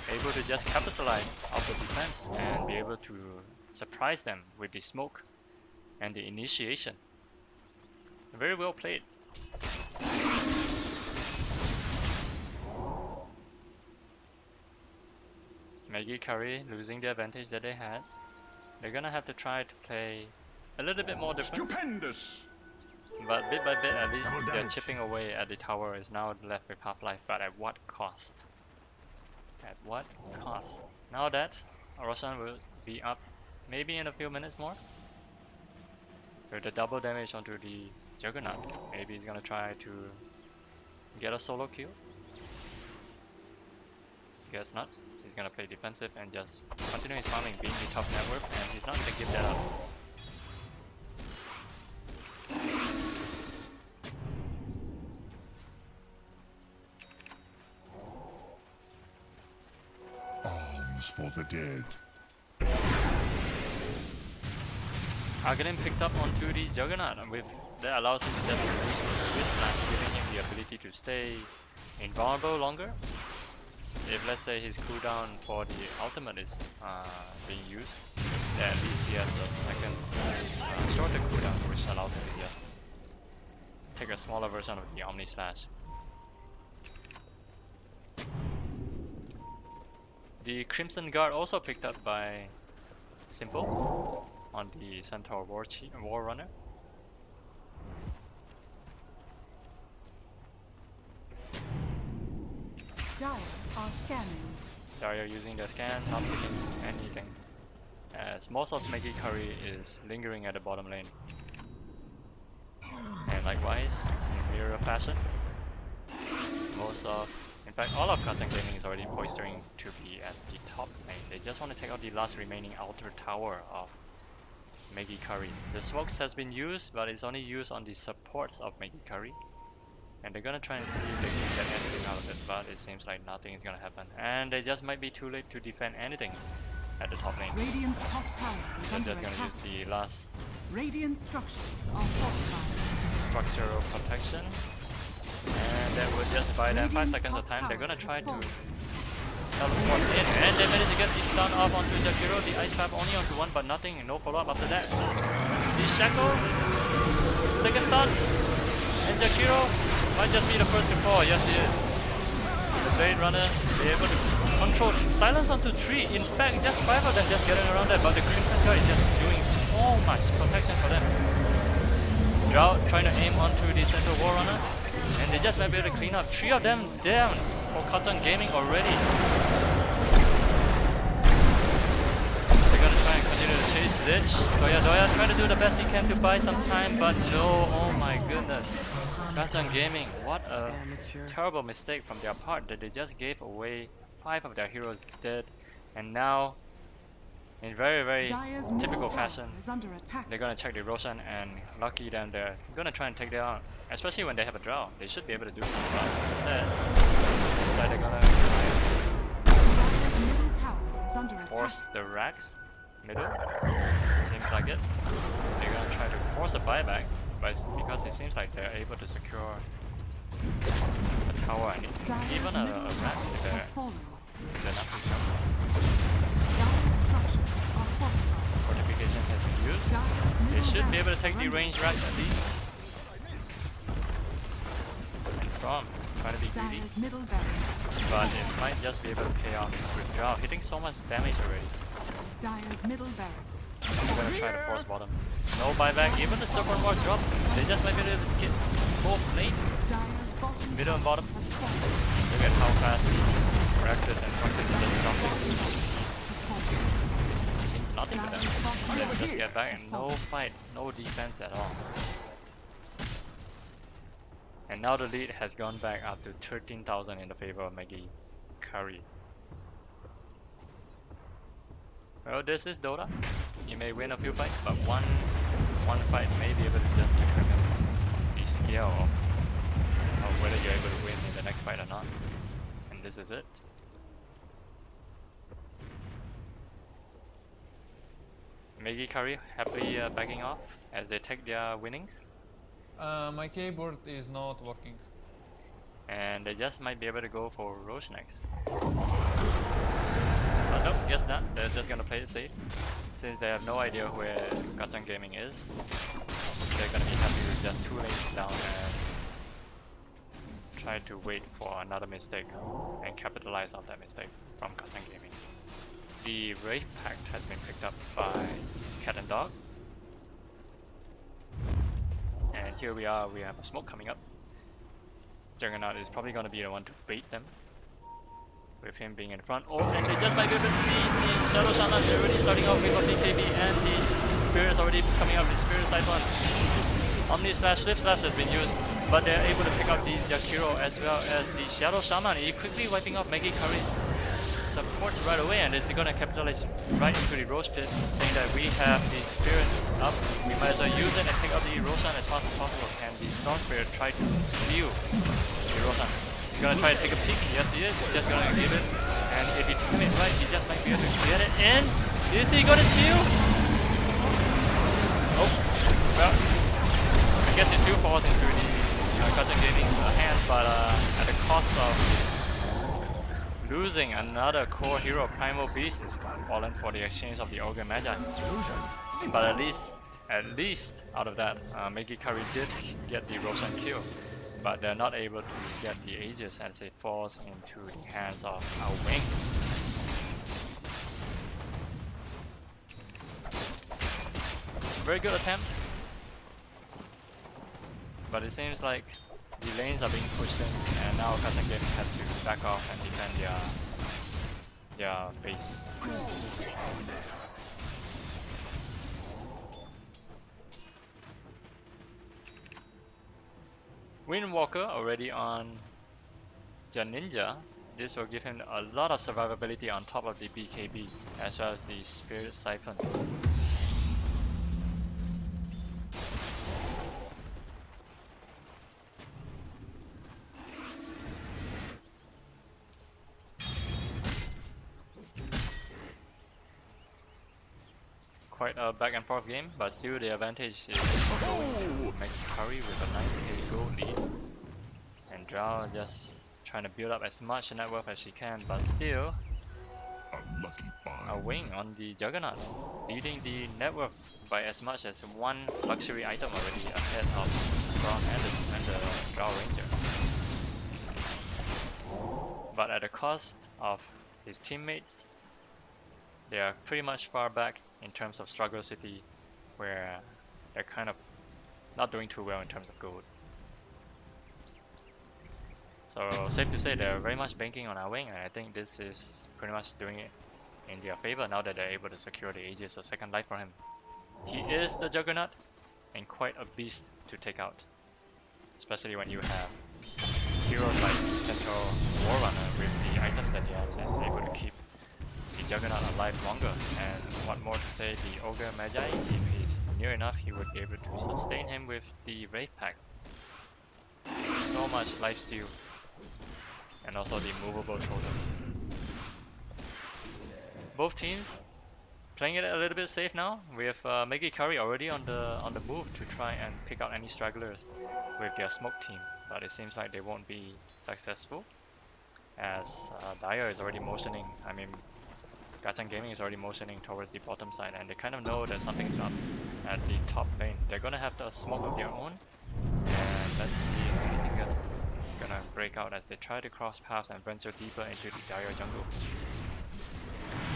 able to just capitalize off the defense and be able to surprise them with the smoke and the initiation. Very well played. Maggie Kari losing the advantage that they had. They're gonna have to try to play a little bit more different. Stupendous! But bit by bit, at least Double they're damage. chipping away at the tower. Is now left with half-life, but at what cost? At what cost? Now that Roshan will be up maybe in a few minutes more. With the double damage onto the Juggernaut, maybe he's gonna try to get a solo kill? Guess not. He's gonna play defensive and just continue his farming, being the top network, and he's not gonna give that up. Alms for the dead. Argonin picked up onto the Juggernaut, and with that allows him to just use the Switch Flash, giving him the ability to stay invulnerable longer. If let's say his cooldown for the ultimate is being used, then at least he has a second shorter cooldown, which allows him to just take a smaller version of the Omni Slash. The Crimson Guard also picked up by Simple on the Centaur War Runner. Dire are scanning. Dire using the scan, not picking anything, as most of Maggie Kari is lingering at the bottom lane. And likewise, in mirror fashion, in fact all of Kacang Gaming is already posturing to be at the top lane. They just want to take out the last remaining outer tower of Maggie Kari. The smokes has been used, but it's only used on the supports of Maggie Kari. And they're gonna try and see if they can get anything out of it, but it seems like nothing is gonna happen. And they just might be too late to defend anything at the top lane. Radiant's top tower is They're under just gonna attack. use the last Radiant structures are fortified. structural protection. And that would just buy them 5 seconds of time. They're gonna try to teleport in, and they managed to get the stun off onto Jakiro. The ice trap only onto one, but nothing, no follow-up after that. The Shackle, second stun, and Jakiro might just be the first to fall. Yes, he is. The Blade Runner be able to control silence onto 3. In fact, just 5 of them just getting around that, but the Crimson Guard is just doing so much protection for them. Drought trying to aim onto the Centaur War Runner, and they just might be able to clean up 3 of them down for Kacang Gaming already. They're gonna try and continue to chase Lich. Doya trying to do the best he can to buy some time, but no, oh my goodness. Kacang Gaming, what a terrible mistake from their part that they just gave away 5 of their heroes dead, and now in very, very Dire's typical middle tower fashion, is under attack. they're gonna check the Roshan, and lucky them, they're gonna try and take them out. Especially when they have a draw, they should be able to do something about it. Instead, they're gonna Dire's middle tower is under attack. force the racks middle. Seems like it. They're gonna try to force a buyback, but because it seems like they're able to secure a tower and Dire's even a middle rack tower if has fallen. they're not too careful. Dire's structures are fortified. Fortification has been used. Dire's They middle should be able to barracks take are the under range racks at least. And Storm trying to be greedy, Dire's middle barracks. but it might just be able to pay off with Drow, hitting so much damage already. Dire's middle barracks. They're gonna try to force bottom. No buyback, even the Silver War drop. They just might be able to get both lanes, Dire's bottom middle and bottom. has fallen. Look at how fast the Reactors and Structures are just jumping. It means nothing to them. They just get back and no fight, no defense at all. And now the lead has gone back up to 13,000 in the favor of Maggie Kari. Well, this is Dota. You may win a few fights, but one fight may be able to just determine the scale of whether you're able to win in the next fight or not. And this is it. Maggie Kari happily backing off as they take their winnings. My keyboard is not working. And they just might be able to go for Roche next. But nope, guess not. They're just gonna play it safe. Since they have no idea where Kacang Gaming is, they're gonna be happy with just 2 lanes down and try to wait for another mistake and capitalize on that mistake from Kacang Gaming. The Wraith Pact has been picked up by Cat and Dog. And here we are, we have a smoke coming up. Juggernaut is probably going to be the one to bait them, with him being in front. Oh, and they just might be able to see the Shadow Shaman. They're already starting off with a BKB, and the Spirit is already coming up with Spirit Cyclone. Omni Slash, Flip Slash has been used. but they're able to pick up the Jakiro as well as the Shadow Shaman. He quickly wiping off Maggie Kari supports right away, and they're gonna capitalize right into the Roche Pit, saying that we have the Spirit up, we might as well use it and pick up the Roshan as fast as possible. Can the Storm Spirit try to steal the Roshan? He's gonna try to take a peek. Yes, he is. He's just gonna give it, and if he time it right, he just might be able to get it in. Is he gonna steal? Oh, well, I guess it still falls into the Kacang Gaming's hands, but at the cost of losing another core hero, Primal Beast, fallen for the exchange of the Ogre Magi. But at least out of that, Maggie Kari did get the Roshan kill, but they're not able to get the Aegis as it falls into the hands of our wing. Very good attempt, but it seems like the lanes are being pushed in, and now Kacang Gaming has to back off and defend their base. Windwalker already on Janinja. This will give him a lot of survivability on top of the BKB as well as the Spirit Siphon. Quite a back and forth game, but still the advantage is going to make Kari with a 9k gold lead, and Drow just trying to build up as much net worth as she can, but still a wing on the Juggernaut, leading the net worth by as much as one luxury item already ahead of Storm and the Drow Ranger. But at the cost of his teammates, they are pretty much far back in terms of Struggle City, where they're kind of not doing too well in terms of gold. So safe to say they're very much banking on our wing, and I think this is pretty much doing it in their favor now that they're able to secure the Aegis, a second life for him. He is the Juggernaut and quite a beast to take out, especially when you have heroes like Centaur Warrunner with the items that he has is able to keep the Juggernaut alive longer. And what more to say, the Ogre Magi, if he's near enough, he would be able to sustain him with the Wraith Pack. So much lifesteal, and also the movable totem. Both teams playing it a little bit safe now, with Maggie Kari already on the move to try and pick out any stragglers with their smoke team, but it seems like they won't be successful, as Dyer is already motioning. I mean, Kacang Gaming is already motioning towards the bottom side, and they kind of know that something's up at the top lane. They're gonna have the smoke of their own, and let's see if anything else gonna break out as they try to cross paths and venture deeper into the Dire jungle.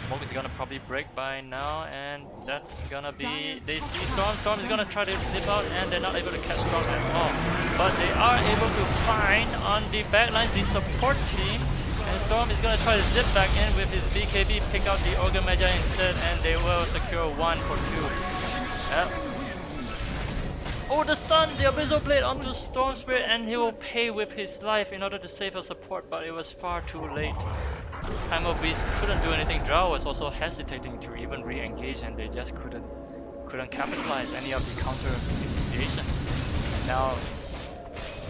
Smoke is gonna probably break by now, and that's gonna be, they see Storm. Storm is gonna try to dip out, and they're not able to catch Storm at all. But they are able to find on the backlines the support team, and Storm is gonna try to zip back in with his BKB, pick out the Ogre Magi instead, and they will secure 1 for 2. Yep. Oh, the stun! The Abyssal Blade onto Storm Spirit, and he will pay with his life in order to save her support, but it was far too late. Primal Beast couldn't do anything. Drow was also hesitating to even re-engage, and they just couldn't capitalize any of the counter initiation. And now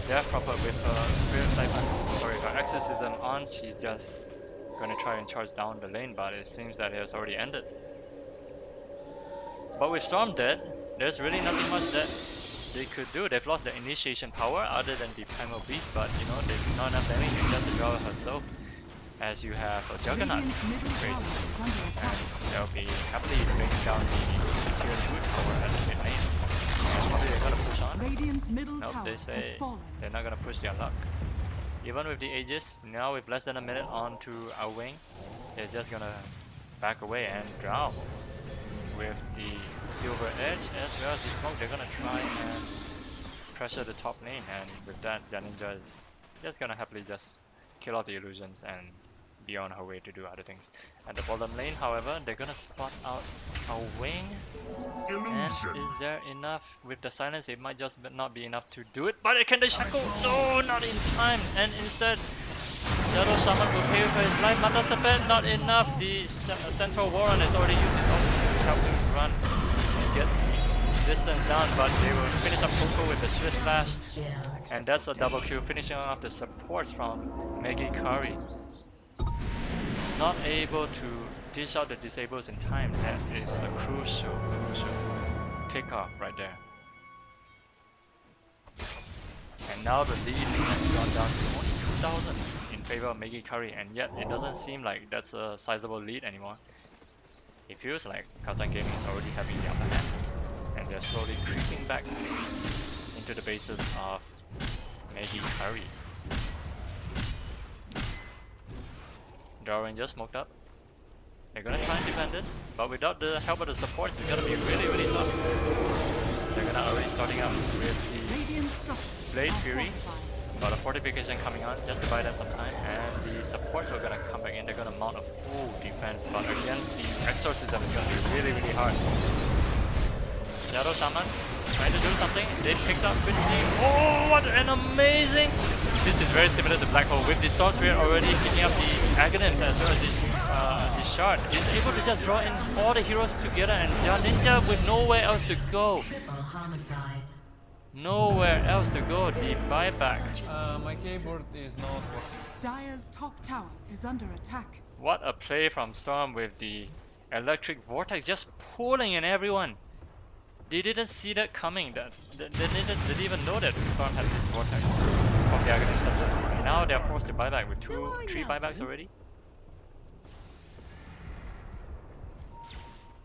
Death Proper with her Spirit Siphon, sorry, her Exorcism on, she's just gonna try and charge down the lane, but it seems that it has already ended. But with Storm dead, there's really nothing much that they could do. They've lost the initiation power other than the Primal Beast, but you know, they've not enough damage to just Drow herself, as you have a Juggernaut great, and they'll be happily bringing down the tier 2 tower at the mid lane. And probably they're gonna push on. Radiant's middle Nope, tower they has say fallen. they're not gonna push their luck. Even with the Aegis, now with less than a minute onto our wing, they're just gonna back away, and Drow with the Silver Edge as well as the smoke, they're gonna try and pressure the top lane, and with that, Janinja is just gonna happily just kill off the illusions and be on her way to do other things. At the bottom lane, however, they're gonna spot out a wing. And is there enough? With the silence, it might just not be enough to do it. But can they shackle? No, not in time. And instead, Shadow Shaman will pay for his life. Mata Sepet, not enough. The Central Warren has already used his ulti to help him run and get distance down, but they will finish up Coco with the Swift Flash. And that's a double kill, finishing off the supports from Maggie Kari. Not able to dish out the disables in time. That is a crucial pick off right there. And now the lead has gone down to only 2,000 in favor of Maggie Kari, and yet it doesn't seem like that's a sizable lead anymore. It feels like Kacang Gaming is already having the upper hand, and they're slowly creeping back into the bases of Maggie Kari. Draw just smoked up. They're gonna try and defend this, but without the help of the supports, it's gonna be really tough. They're gonna already starting up with the Blade Fury, but a fortification coming on just to buy them some time, and the supports were gonna come back in. They're gonna mount a full defense, but again, the exorcism is gonna be really hard. Shadow Shaman trying to do something. They picked up quickly. Oh, what an amazing! This is very similar to Black Hole with the Storm Spirit already picking up the Aghanims as well as the shard. He's able to just draw in all the heroes together, and Ninja with nowhere else to go. Nowhere else to go. The buyback. My keyboard is not working. Dire's top tower is under attack. What a play from Storm with the electric vortex just pulling in everyone. They didn't see that coming. They didn't even know that Storm had this vortex from the Aghanim section. And now they are forced to buy back with 3 buybacks already.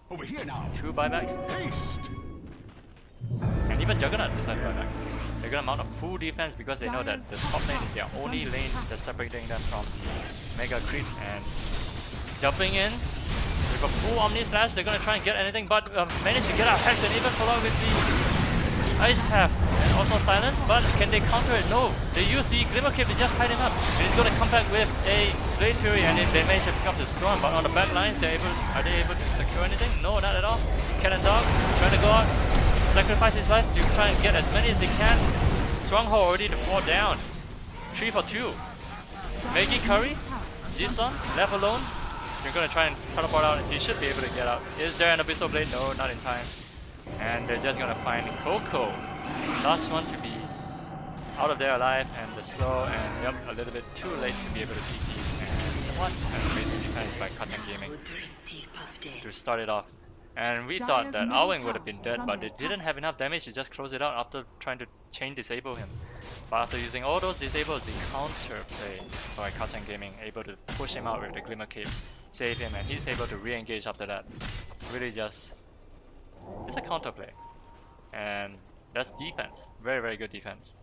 Over here now. 2 buybacks. Haste. And even Juggernaut decided to buy back. They're gonna mount a full defense because they know that the top lane is their only lane that's separating them from the Mega Creep, and jumping in with a full Omni Slash. They're gonna try and get anything, but manage to get out Hex and even follow with the Ice Path and also Silence. But can they counter it? No. They use the Glimmer Cape to just hide him up, and he's gonna come back with a Blade Fury, and they manage to pick up the Storm. But on the back lines, are they able to secure anything? No, not at all. Cannon Dog trying to go out, sacrifice his life to try and get as many as they can. Stronghold already to fall down. 3 for 2. Maggie Kari, Jisung left alone. You're gonna try and teleport out, and he should be able to get out. Is there an Abyssal Blade? No, not in time. And they're just gonna find Coco. Last one to be out of there alive, and the slow, and yep, a little bit too late to be able to TP. And what an amazing defense by Kacang Gaming to start it off. And we thought that Alwing would have been dead, but they didn't have enough damage to just close it out after trying to chain disable him. But after using all those disables, the counter play by Kacang Gaming, able to push him out with the Glimmer Cape, save him, and he's able to re-engage after that. Really just, it's a counter play. And that's defense. Very good defense.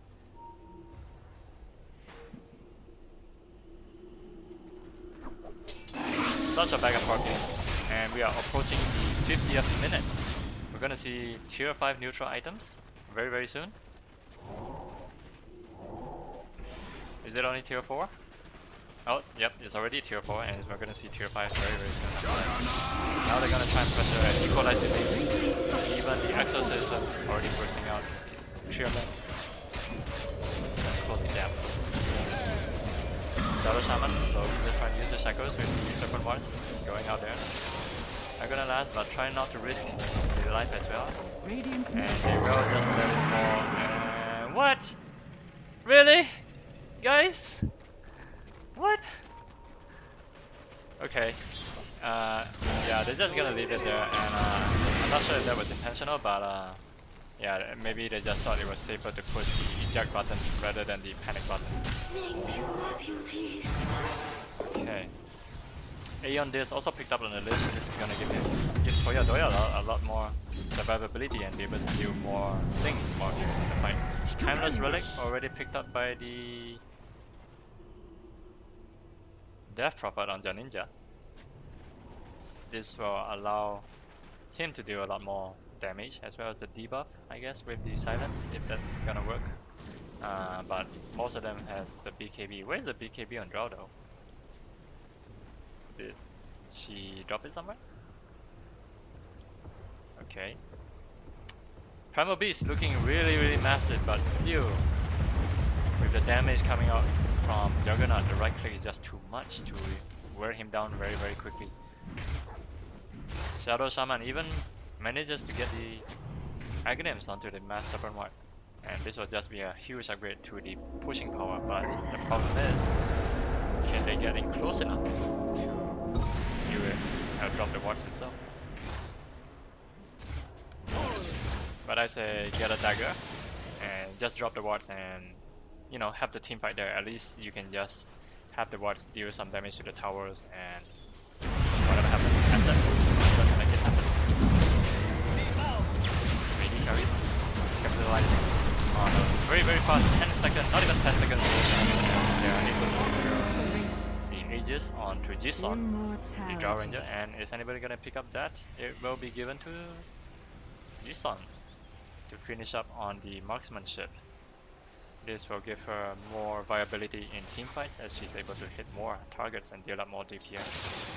Such a back and forth game. And we are approaching the 50th minute. We're gonna see tier 5 neutral items very soon. Is it only tier 4? Oh, yep, it's already tier 4, and we're gonna see tier 5 very soon. Now they're gonna try and pressure and equalize the base. Even the exorcism already bursting out. 3 of them. Let's close the gap. Shadow Shaman slowly just trying to use the shackles with the Serpent Wars going out there. Are gonna last, but try not to risk their life as well. And they will just let it fall. And what? Really? Guys? What? Okay. Yeah, they're just gonna leave it there, and I'm not sure if that was intentional, but yeah, maybe they just thought it was safer to push the eject button rather than the panic button. Thank you, my beauties. Okay. Aeon Disc also picked up on the list. This is gonna give Toya a lot more survivability and be able to do more things, more heroes in the fight. Timeless Relic already picked up by the Death Prophet on Ninja. This will allow him to do a lot more damage as well as the debuff, I guess, with the silence, if that's gonna work. But most of them has the BKB. Where's the BKB on Drow though? drop it somewhere? Okay. Primal Beast looking really massive, but still, with the damage coming out from Juggernaut, the right click is just too much to wear him down very quickly. Shadow Shaman even manages to get the Aghanims onto the Mass Serpent Ward, and this will just be a huge upgrade to the pushing power, but the problem is, can they get in close enough? He will drop the wards itself. But I say get a dagger and just drop the wards and, you know, have the team fight there. At least you can just have the wards deal some damage to the towers, and whatever happens, just make it happen. Maggie Kari capitalizing on a very fast 10 second, not even 10 seconds. They are able to secure the Aegis onto Jison, the Drow Ranger, and is anybody gonna pick up that? It will be given to Jison to finish up on the marksmanship. This will give her more viability in team fights as she's able to hit more targets and deal up more DPS.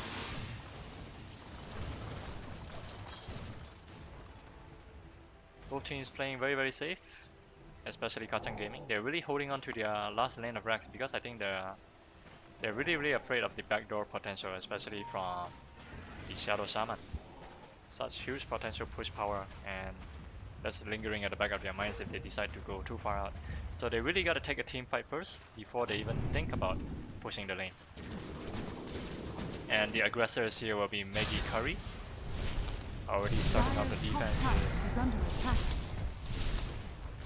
Both teams playing very safe, especially Kacang Gaming. They're really holding on to their last lane of racks because I think they're really afraid of the backdoor potential, especially from the Shadow Shaman. Such huge potential push power, and that's lingering at the back of their minds if they decide to go too far out. So they really got to take a team fight first before they even think about pushing the lanes. And the aggressors here will be Maggie Kari. Already starting off the defense is under attack.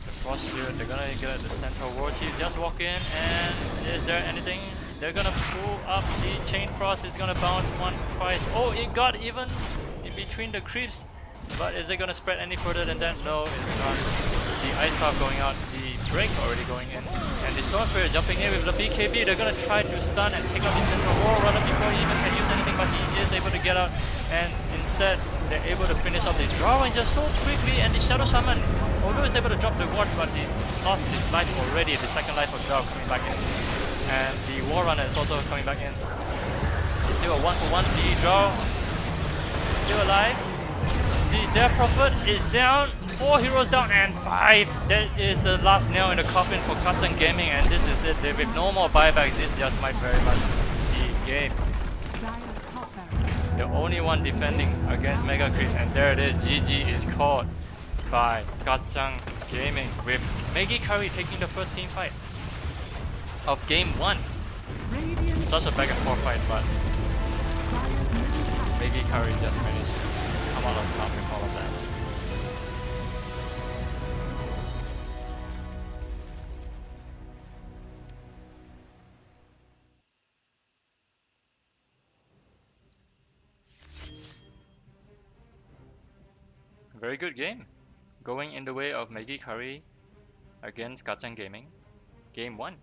the Frost here. They're gonna get at the central war chief, just walk in, and is there anything? They're gonna pull up the Chain Frost. Is gonna bounce once, twice. Oh, it got even in between the creeps. But is it gonna spread any further than that? No, it's not. The Ice Cloud going out, the Drake already going in, and the Storm Spirit jumping in with the BKB. They're gonna try to stun and take out the Central War Runner before he even can use anything, but he is able to get out, and instead they're able to finish off the Drow Ranger so quickly, and the Shadow Shaman, although he's able to drop the ward, but he's lost his life already, the second life of Drow coming back in. And the War Runner is also coming back in. It's still a 1-for-1, the Drow is still alive. The Death Prophet is down, 4 heroes down and 5. That is the last nail in the coffin for Kacang Gaming, and this is it. With no more buybacks, this just might very much be game. Dire's top barracks. The only one defending against Mega Creep, and there it is. GG is called by Kacang Gaming, with Maggie Kari taking the first team fight of game 1. Radiant Such a back and forth fight, but Dire's middle tower. Maggie Kari just managed to come out on top with all of that. Very good game. Going in the way of Maggie Kari against Kacang Gaming. Game 1.